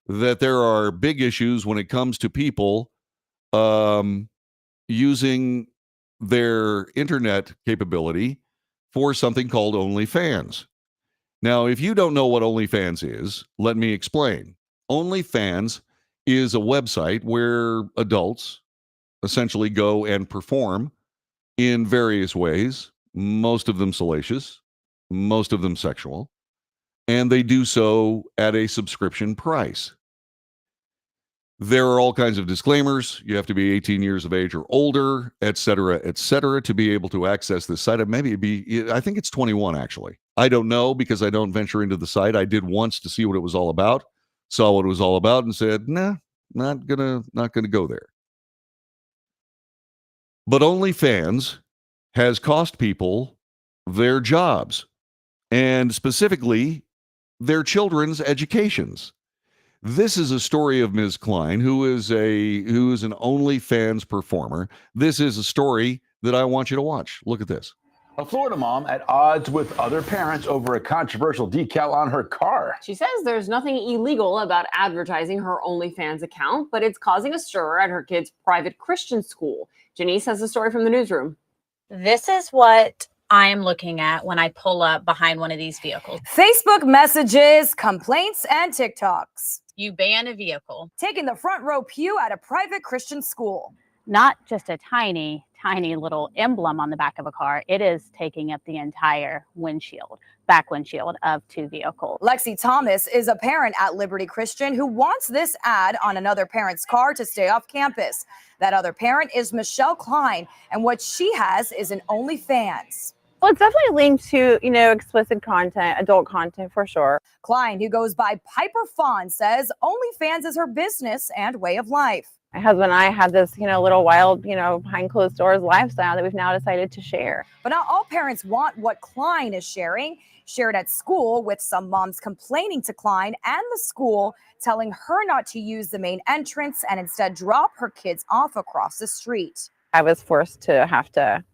that there are big issues when it comes to people using their internet capability for something called OnlyFans. Now, if you don't know what OnlyFans is, let me explain. OnlyFans is a website where adults essentially go and perform in various ways, most of them salacious, most of them sexual, and they do so at a subscription price. There are all kinds of disclaimers. You have to be 18 years of age or older, et cetera, to be able to access this site. I think it's 21, actually. I don't know because I don't venture into the site. I did once to see what it was all about, saw what it was all about, and said, nah, not gonna go there. But OnlyFans has cost people their jobs, and specifically their children's educations. This is a story of Ms. Klein, who is an OnlyFans performer. This is a story that I want you to watch. Look at this. A Florida mom at odds with other parents over a controversial decal on her car. She says there's nothing illegal about advertising her OnlyFans account, but it's causing a stir at her kid's private Christian school. Janice has the story from the newsroom. This is what I am looking at when I pull up behind one of these vehicles. Facebook messages, complaints, and TikToks. You ban a vehicle. Taking the front row pew at a private Christian school. Not just a tiny little emblem on the back of a car. It is taking up the entire back windshield of 2 vehicles. Lexi Thomas is a parent at Liberty Christian who wants this ad on another parent's car to stay off campus. That other parent is Michelle Klein, and what she has is an OnlyFans. Well, it's definitely linked to, explicit content, adult content for sure. Klein, who goes by Piper Fawn, says OnlyFans is her business and way of life. My husband and I had this, little wild, behind closed doors lifestyle that we've now decided to share. But not all parents want what Klein is sharing. Shared at school, with some moms complaining to Klein and the school, telling her not to use the main entrance and instead drop her kids off across the street. I was forced to have to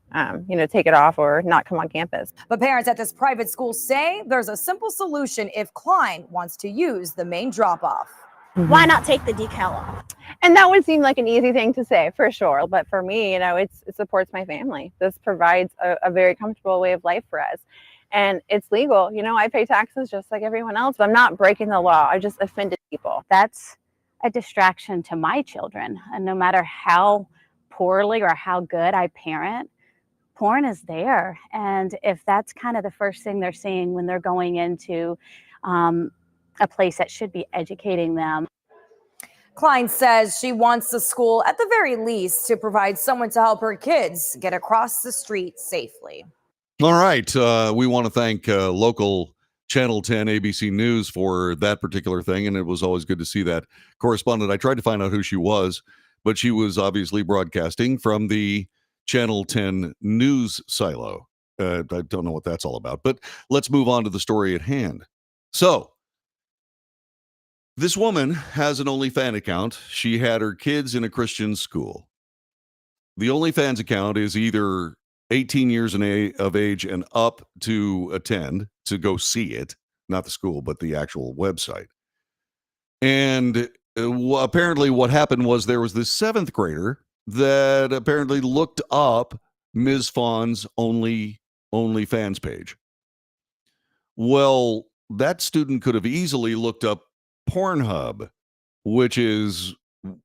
take it off or not come on campus. But parents at this private school say there's a simple solution if Klein wants to use the main drop-off. Why not take the decal off? And that would seem like an easy thing to say, for sure. But for me, it supports my family. This provides a very comfortable way of life for us. And it's legal. I pay taxes just like everyone else, but I'm not breaking the law. I just offended people. That's a distraction to my children. And no matter how poorly or how good I parent, porn is there. And if that's kind of the first thing they're seeing when they're going into a place that should be educating them. Klein says she wants the school, at the very least, to provide someone to help her kids get across the street safely. All right. We want to thank local Channel 10 ABC News for that particular thing, and it was always good to see that correspondent. I tried to find out who she was, but she was obviously broadcasting from the Channel 10 news silo. I don't know what that's all about, but let's move on to the story at hand. So, this woman has an OnlyFans account. She had her kids in a Christian school. The OnlyFans account is either 18 years of age and up to attend, to go see it, not the school, but the actual website. And apparently what happened was there was this 7th grader that apparently looked up Ms. Fawn's OnlyFans page. Well, that student could have easily looked up Pornhub, which is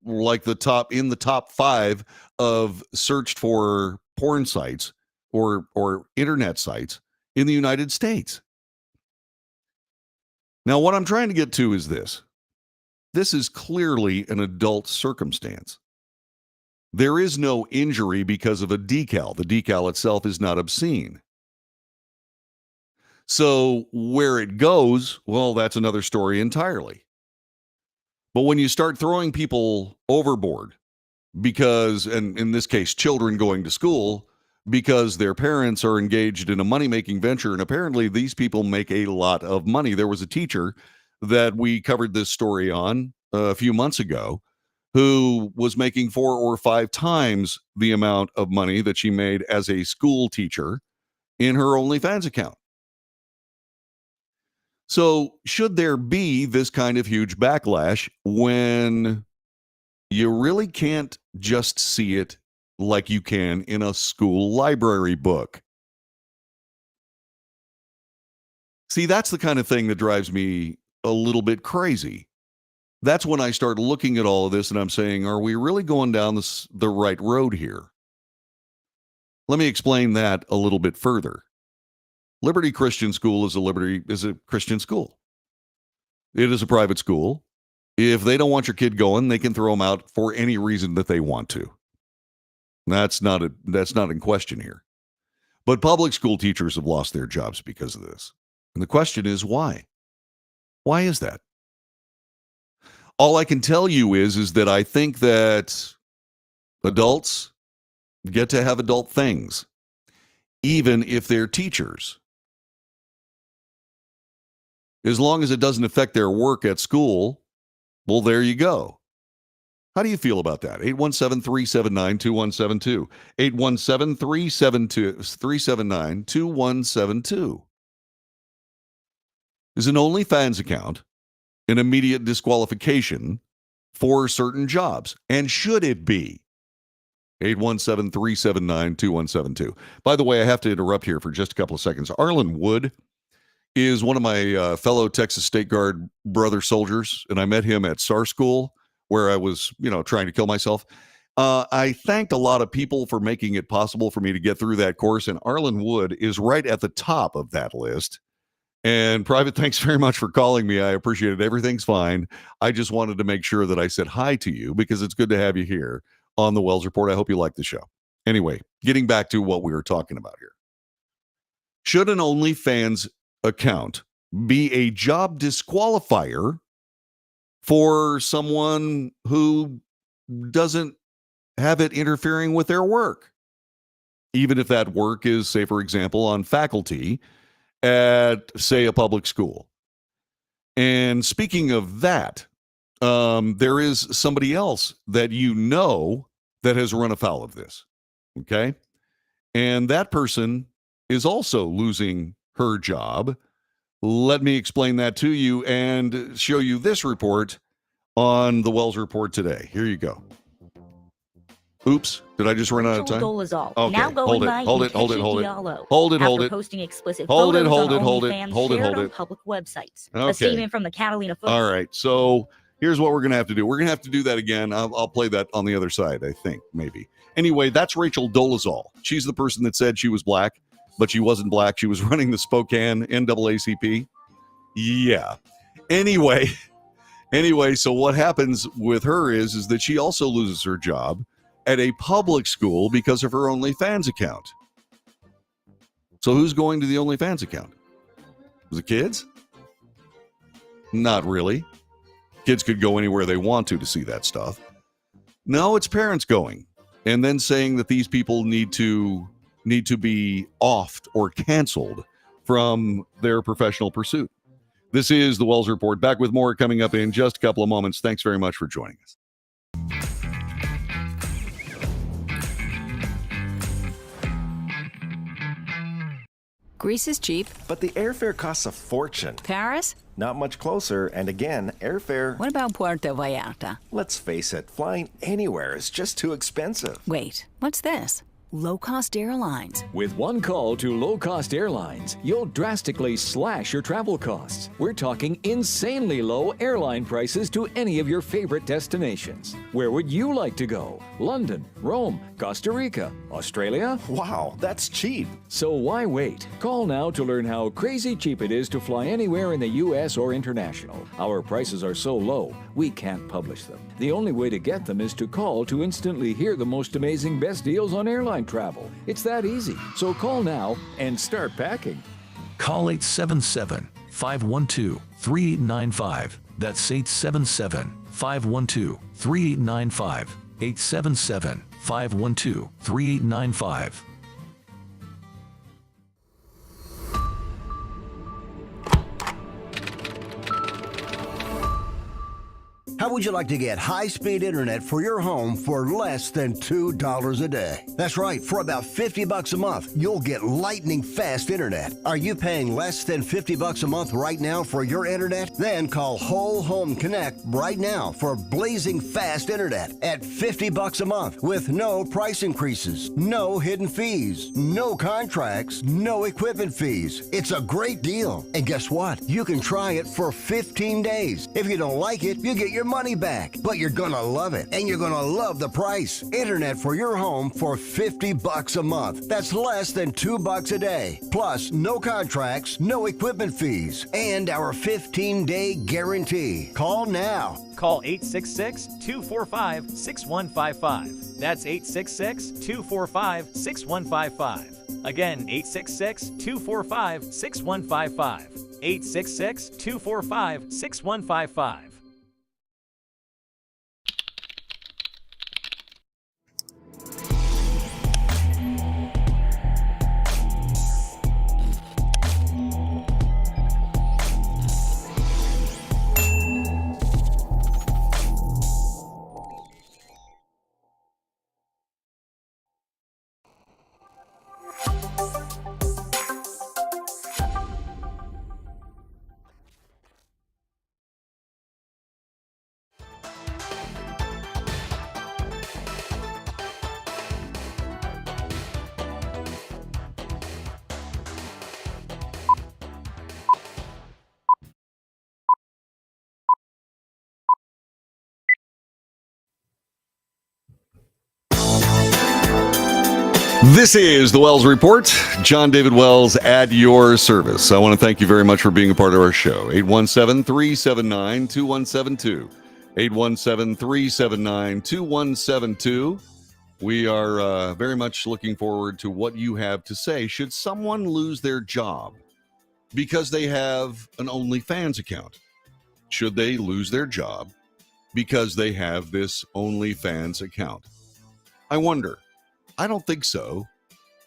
like the top 5 of searched for porn sites or internet sites in the United States. Now, what I'm trying to get to is this. This is clearly an adult circumstance. There is no injury because of a decal. The decal itself is not obscene. So where it goes, well, that's another story entirely. But when you start throwing people overboard because, and in this case, children going to school, because their parents are engaged in a money-making venture, and apparently these people make a lot of money. There was a teacher that we covered this story on a few months ago who was making 4 or 5 times the amount of money that she made as a school teacher in her OnlyFans account. So should there be this kind of huge backlash when you really can't just see it like you can in a school library book? See, that's the kind of thing that drives me a little bit crazy. That's when I start looking at all of this and I'm saying, are we really going down the right road here? Let me explain that a little bit further. Liberty Christian School is a Christian school. It is a private school. If they don't want your kid going, they can throw them out for any reason that they want to. That's not in question here. But public school teachers have lost their jobs because of this. And the question is why? Why is that? All I can tell you is that I think that adults get to have adult things, even if they're teachers. As long as it doesn't affect their work at school, well, there you go. How do you feel about that? 817-379-2172. 817-379-2172. Is an OnlyFans account an immediate disqualification for certain jobs? And should it be? 817-379-2172. By the way, I have to interrupt here for just a couple of seconds. Arlen Wood is one of my fellow Texas State Guard brother soldiers, and I met him at SAR School, where I was, trying to kill myself. I thanked a lot of people for making it possible for me to get through that course, and Arlen Wood is right at the top of that list. And Private, thanks very much for calling me. I appreciate it. Everything's fine. I just wanted to make sure that I said hi to you because it's good to have you here on the Wells Report. I hope you like the show. Anyway, getting back to what we were talking about here. Should an OnlyFans account be a job disqualifier for someone who doesn't have it interfering with their work? Even if that work is, say, for example, on faculty at, say, a public school. And speaking of that, there is somebody else that that has run afoul of this, okay? And that person is also losing her job. Let me explain that to you and show you this report on the Wells Report today. Here you go. Oops, did I just run out of time? Dolezal, Okay, now going hold it, by hold it, hold it, Nkechi hold it. Diallo, Hold it, after hold it. posting explicit Hold it, photos hold on it, hold it, OnlyFans hold it, shared hold on it. public websites. Okay. A statement from the Catalina Football. All right, so here's what we're going to have to do. We're going to have to do that again. I'll play that on the other side, I think, maybe. Anyway, that's Rachel Dolezal. She's the person that said she was black, but she wasn't black. She was running the Spokane NAACP. Yeah. Anyway, so what happens with her is that she also loses her job at a public school because of her OnlyFans account. So who's going to the OnlyFans account? The kids? Not really. Kids could go anywhere they want to see that stuff. No, it's parents going and then saying that these people need to be offed or canceled from their professional pursuit. This is the Wells Report. Back with more coming up in just a couple of moments. Thanks very much for joining us. Greece is cheap. But the airfare costs a fortune. Paris? Not much closer, and again, airfare... What about Puerto Vallarta? Let's face it, flying anywhere is just too expensive. Wait, what's this? Low-cost airlines. With one call to low-cost airlines, you'll drastically slash your travel costs. We're talking insanely low airline prices to any of your favorite destinations. Where would you like to go? London, Rome, Costa Rica, Australia? Wow, that's cheap. So why wait? Call now to learn how crazy cheap it is to fly anywhere in the U.S. or international. Our prices are so low, we can't publish them. The only way to get them is to call to instantly hear the most amazing best deals on airline travel. It's that easy. So call now and start packing. Call 877-512-3895. That's 877-512-3895. 877-512-3895. How would you like to get high-speed internet for your home for less than $2 a day? That's right, for about $50 a month, you'll get lightning-fast internet. Are you paying less than $50 a month right now for your internet? Then call Whole Home Connect right now for blazing fast internet at $50 a month with no price increases, no hidden fees, no contracts, no equipment fees. It's a great deal. And guess what? You can try it for 15 days. If you don't like it, you get your money back, but you're gonna love it, and you're gonna love the price. Internet for your home for $50 a month. That's less than $2 a day. Plus, no contracts, no equipment fees, and our 15-day guarantee. Call now. Call 866-245-6155. That's 866-245-6155. Again, 866-245-6155. 866-245-6155. This is the Wells Report. John David Wells at your service. I want to thank you very much for being a part of our show. 817-379-2172. 817-379-2172. We are very much looking forward to what you have to say. Should someone lose their job because they have an OnlyFans account? Should they lose their job because they have this OnlyFans account? I wonder. I don't think so.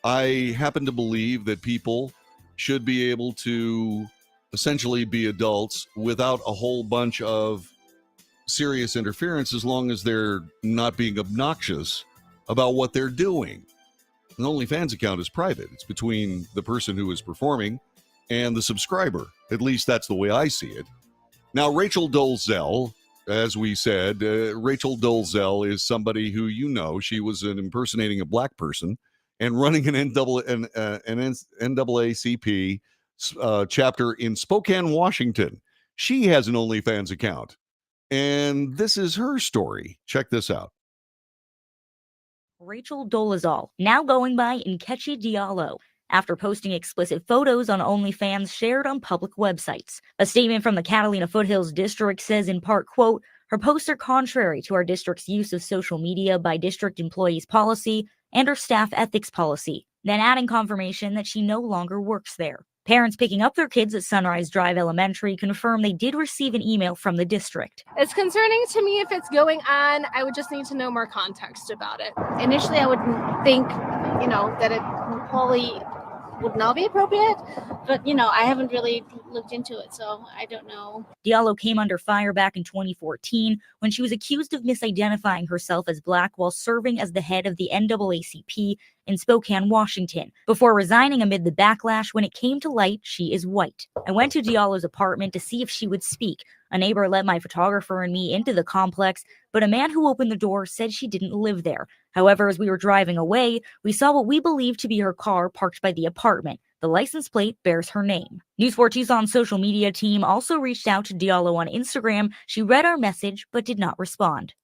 I happen to believe that people should be able to essentially be adults without a whole bunch of serious interference, as long as they're not being obnoxious about what they're doing. An OnlyFans account is private. It's between the person who is performing and the subscriber. At least that's the way I see it. Now, Rachel Dolezal, as we said, Rachel Dolezal is somebody who, you know, she was impersonating a black person and running an NAACP chapter in Spokane, Washington. She has an OnlyFans account, and this is her story. Check this out. Rachel Dolezal, now going by Nkechi Diallo, after posting explicit photos on OnlyFans shared on public websites. A statement from the Catalina Foothills District says in part, quote, her posts are contrary to our district's use of social media by district employees policy and our staff ethics policy, then adding confirmation that she no longer works there. Parents picking up their kids at Sunrise Drive Elementary confirm they did receive an email from the district. It's concerning to me if it's going on. I would just need to know more context about it. Initially, I would think, that it probably would not be appropriate, but, I haven't really looked into it, so I don't know. Diallo came under fire back in 2014 when she was accused of misidentifying herself as Black while serving as the head of the NAACP in Spokane, Washington, before resigning amid the backlash when it came to light she is white. I went to Diallo's apartment to see if she would speak. A neighbor let my photographer and me into the complex, but a man who opened the door said she didn't live there. However, as we were driving away, we saw what we believed to be her car parked by the apartment. The license plate bears her name. News 4 Tucson's social media team also reached out to Diallo on Instagram. She read our message but did not respond.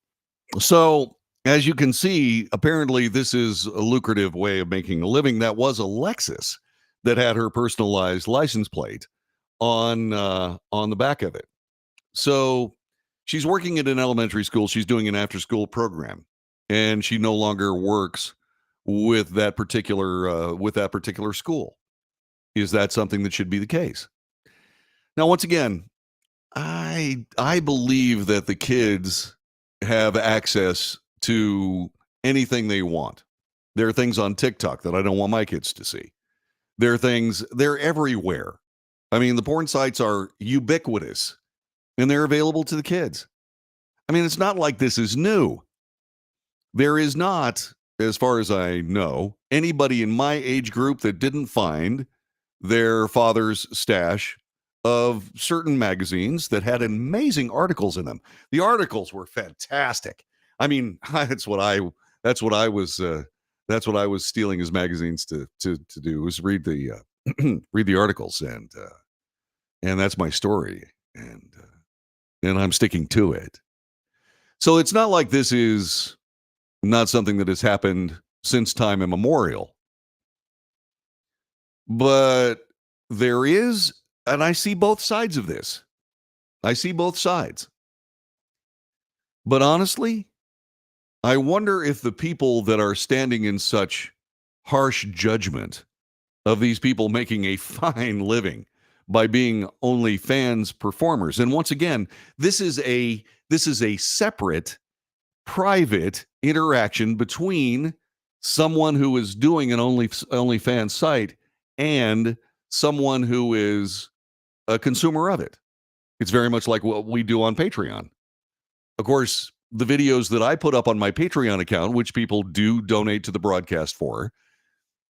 So, as you can see, apparently this is a lucrative way of making a living. That was a Lexus that had her personalized license plate on the back of it. So she's working at an elementary school. She's doing an after-school program, and she no longer works with that particular school. Is that something that should be the case? Now, once again, I believe that the kids have access to anything they want. There are things on TikTok that I don't want my kids to see. There are things, they're everywhere. I mean, the porn sites are ubiquitous, and they're available to the kids. I mean, it's not like this is new. There is not, as far as I know, anybody in my age group that didn't find their father's stash of certain magazines that had amazing articles in them. The articles were fantastic. I mean, that's what I was stealing his magazines to do, was read the read the articles, and that's my story, and I'm sticking to it. So it's not like this is not something that has happened since time immemorial. But there is, and I see both sides of this. I see both sides. But honestly, I wonder if the people that are standing in such harsh judgment of these people making a fine living by being OnlyFans performers. And once again, this is a separate, private interaction between someone who is doing an OnlyFans site and someone who is a consumer of it. It's very much like what we do on Patreon. Of course, the videos that I put up on my Patreon account, which people do donate to the broadcast for,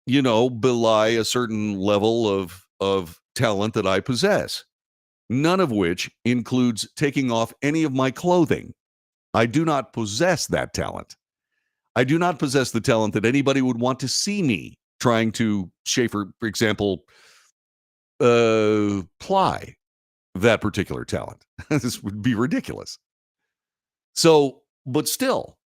belie a certain level of talent that I possess, none of which includes taking off any of my clothing. I do not possess that talent. I do not possess the talent that anybody would want to see me trying to, for example, ply that particular talent. This would be ridiculous. So, but still,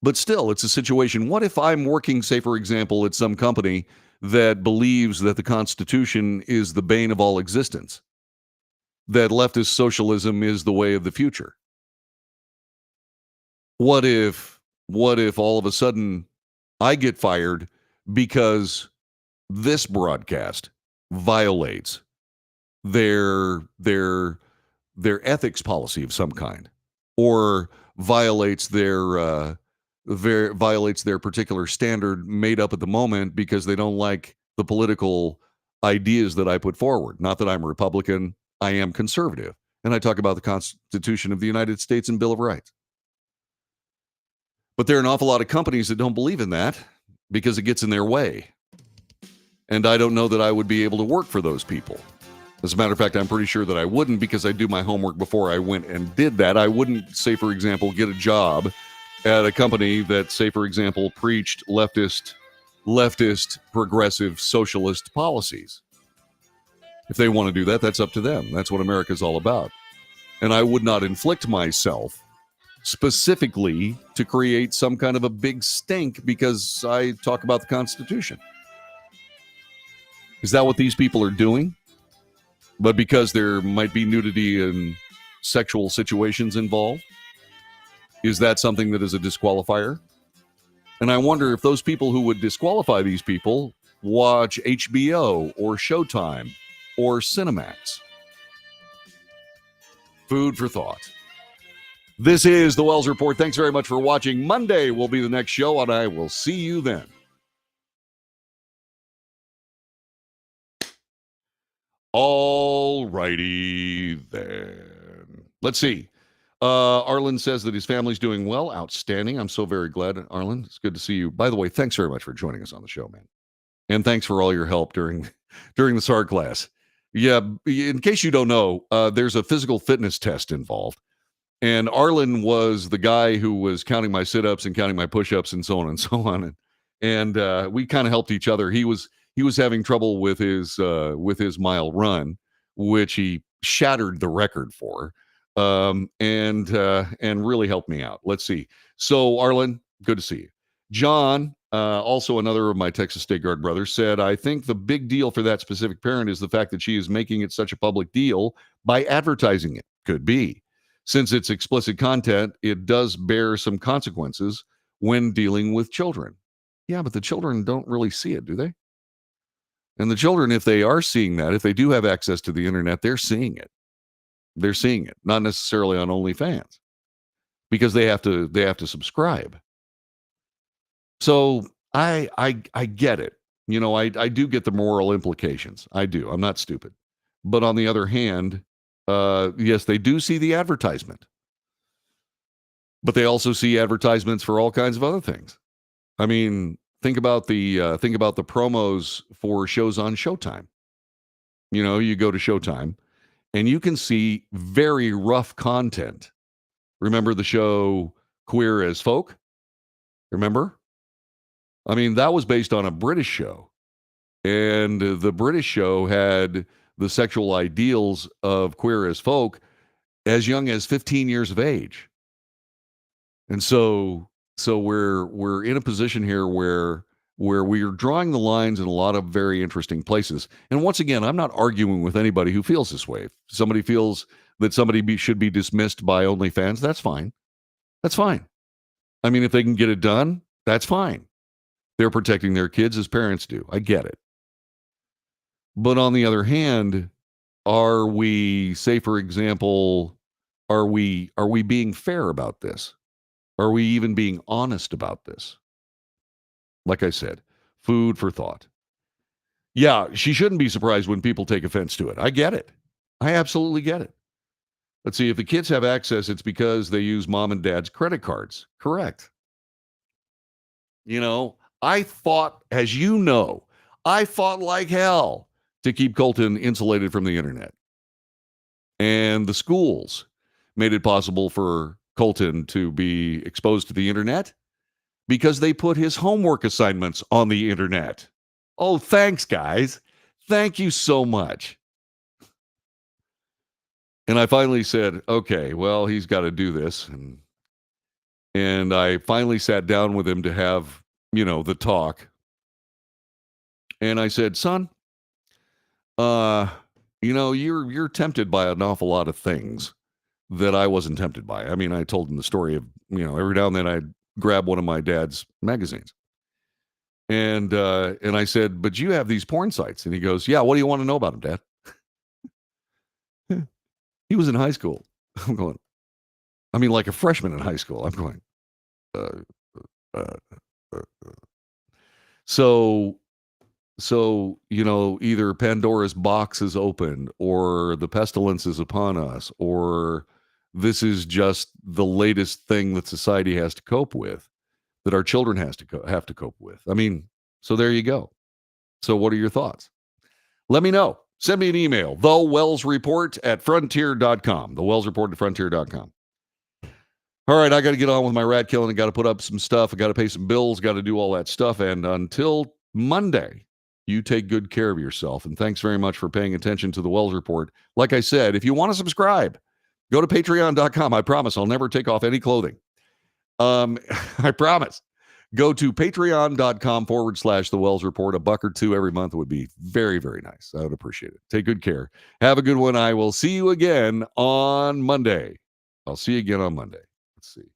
it's a situation. What if I'm working, say, for example, at some company that believes that the Constitution is the bane of all existence, that leftist socialism is the way of the future? What if all of a sudden I get fired because this broadcast violates their ethics policy of some kind, or violates their particular standard made up at the moment because they don't like the political ideas that I put forward? Not that I'm a Republican, I am conservative, and I talk about the Constitution of the United States and Bill of Rights. But there are an awful lot of companies that don't believe in that because it gets in their way. And I don't know that I would be able to work for those people. As a matter of fact, I'm pretty sure that I wouldn't, because I do my homework before I went and did that. I wouldn't, say, for example, get a job at a company that, say, for example, preached leftist, progressive, socialist policies. If they want to do that, that's up to them. That's what America's all about. And I would not inflict myself specifically to create some kind of a big stink because I talk about the Constitution. Is that what these people are doing? But because there might be nudity and sexual situations involved, is that something that is a disqualifier? And I wonder if those people who would disqualify these people watch HBO or Showtime or Cinemax? Food for thought. This is the Wells Report. Thanks very much for watching. Monday will be the next show, and I will see you then. All righty then. Let's see. Arlen says that his family's doing well. Outstanding. I'm so very glad, Arlen. It's good to see you. By the way, thanks very much for joining us on the show, man. And thanks for all your help during the SAR class. Yeah, in case you don't know, there's a physical fitness test involved. And Arlen was the guy who was counting my sit-ups and counting my push-ups and so on and so on. And we kind of helped each other. He was having trouble with his mile run, which he shattered the record for, and really helped me out. Let's see. So Arlen, good to see you. John, also another of my Texas State Guard brothers, said, I think the big deal for that specific parent is the fact that she is making it such a public deal by advertising it. Could be. Since it's explicit content, it does bear some consequences when dealing with children. Yeah, but the children don't really see it, do they? And the children, if they are seeing that, if they do have access to the internet, they're seeing it. They're seeing it, not necessarily on OnlyFans, because they have to subscribe. So I get it. You know, I do get the moral implications. I do. I'm not stupid. But on the other hand, yes, they do see the advertisement, but they also see advertisements for all kinds of other things. I mean, think about the promos for shows on Showtime. You know, you go to Showtime and you can see very rough content. Remember the show Queer as Folk? Remember? I mean, that was based on a British show, and the British show had the sexual ideals of Queer as Folk as young as 15 years of age. And so we're in a position here where we are drawing the lines in a lot of very interesting places. And once again, I'm not arguing with anybody who feels this way. If somebody feels that somebody should be dismissed by OnlyFans, that's fine. That's fine. I mean, if they can get it done, that's fine. They're protecting their kids as parents do. I get it. But on the other hand, are we, say for example, are we being fair about this? Are we even being honest about this? Like I said, food for thought. Yeah, she shouldn't be surprised when people take offense to it. I get it. I absolutely get it. Let's see, if the kids have access, it's because they use mom and dad's credit cards. Correct. You know, I fought, as you know, I fought like hell to keep Colton insulated from the internet. And the schools made it possible for Colton to be exposed to the internet because they put his homework assignments on the internet. Oh, thanks, guys. Thank you so much. And I finally said, okay, well, he's got to do this. And I finally sat down with him to have, you know, the talk. And I said, son, you know, you're tempted by an awful lot of things that I wasn't tempted by. I mean, I told him the story of, you know, every now and then I'd grab one of my dad's magazines. And I said, but you have these porn sites. And he goes, yeah, what do you want to know about them, Dad? He was in high school. I'm going, I mean, like a freshman in high school. I'm going, So, you know, either Pandora's box is opened or the pestilence is upon us, or this is just the latest thing that society has to cope with, that our children have to cope with. I mean, so there you go. So what are your thoughts? Let me know. Send me an email, thewellsreport@frontier.com. thewellsreport@frontier.com. All right, I got to get on with my rat killing. I got to put up some stuff. I got to pay some bills. Got to do all that stuff. And until Monday, you take good care of yourself. And thanks very much for paying attention to the Wells Report. Like I said, if you want to subscribe, go to patreon.com. I promise I'll never take off any clothing. I promise. Go to patreon.com/The Wells Report. $1 or $2 every month would be very, very nice. I would appreciate it. Take good care. Have a good one. I will see you again on Monday. I'll see you again on Monday. Let's see.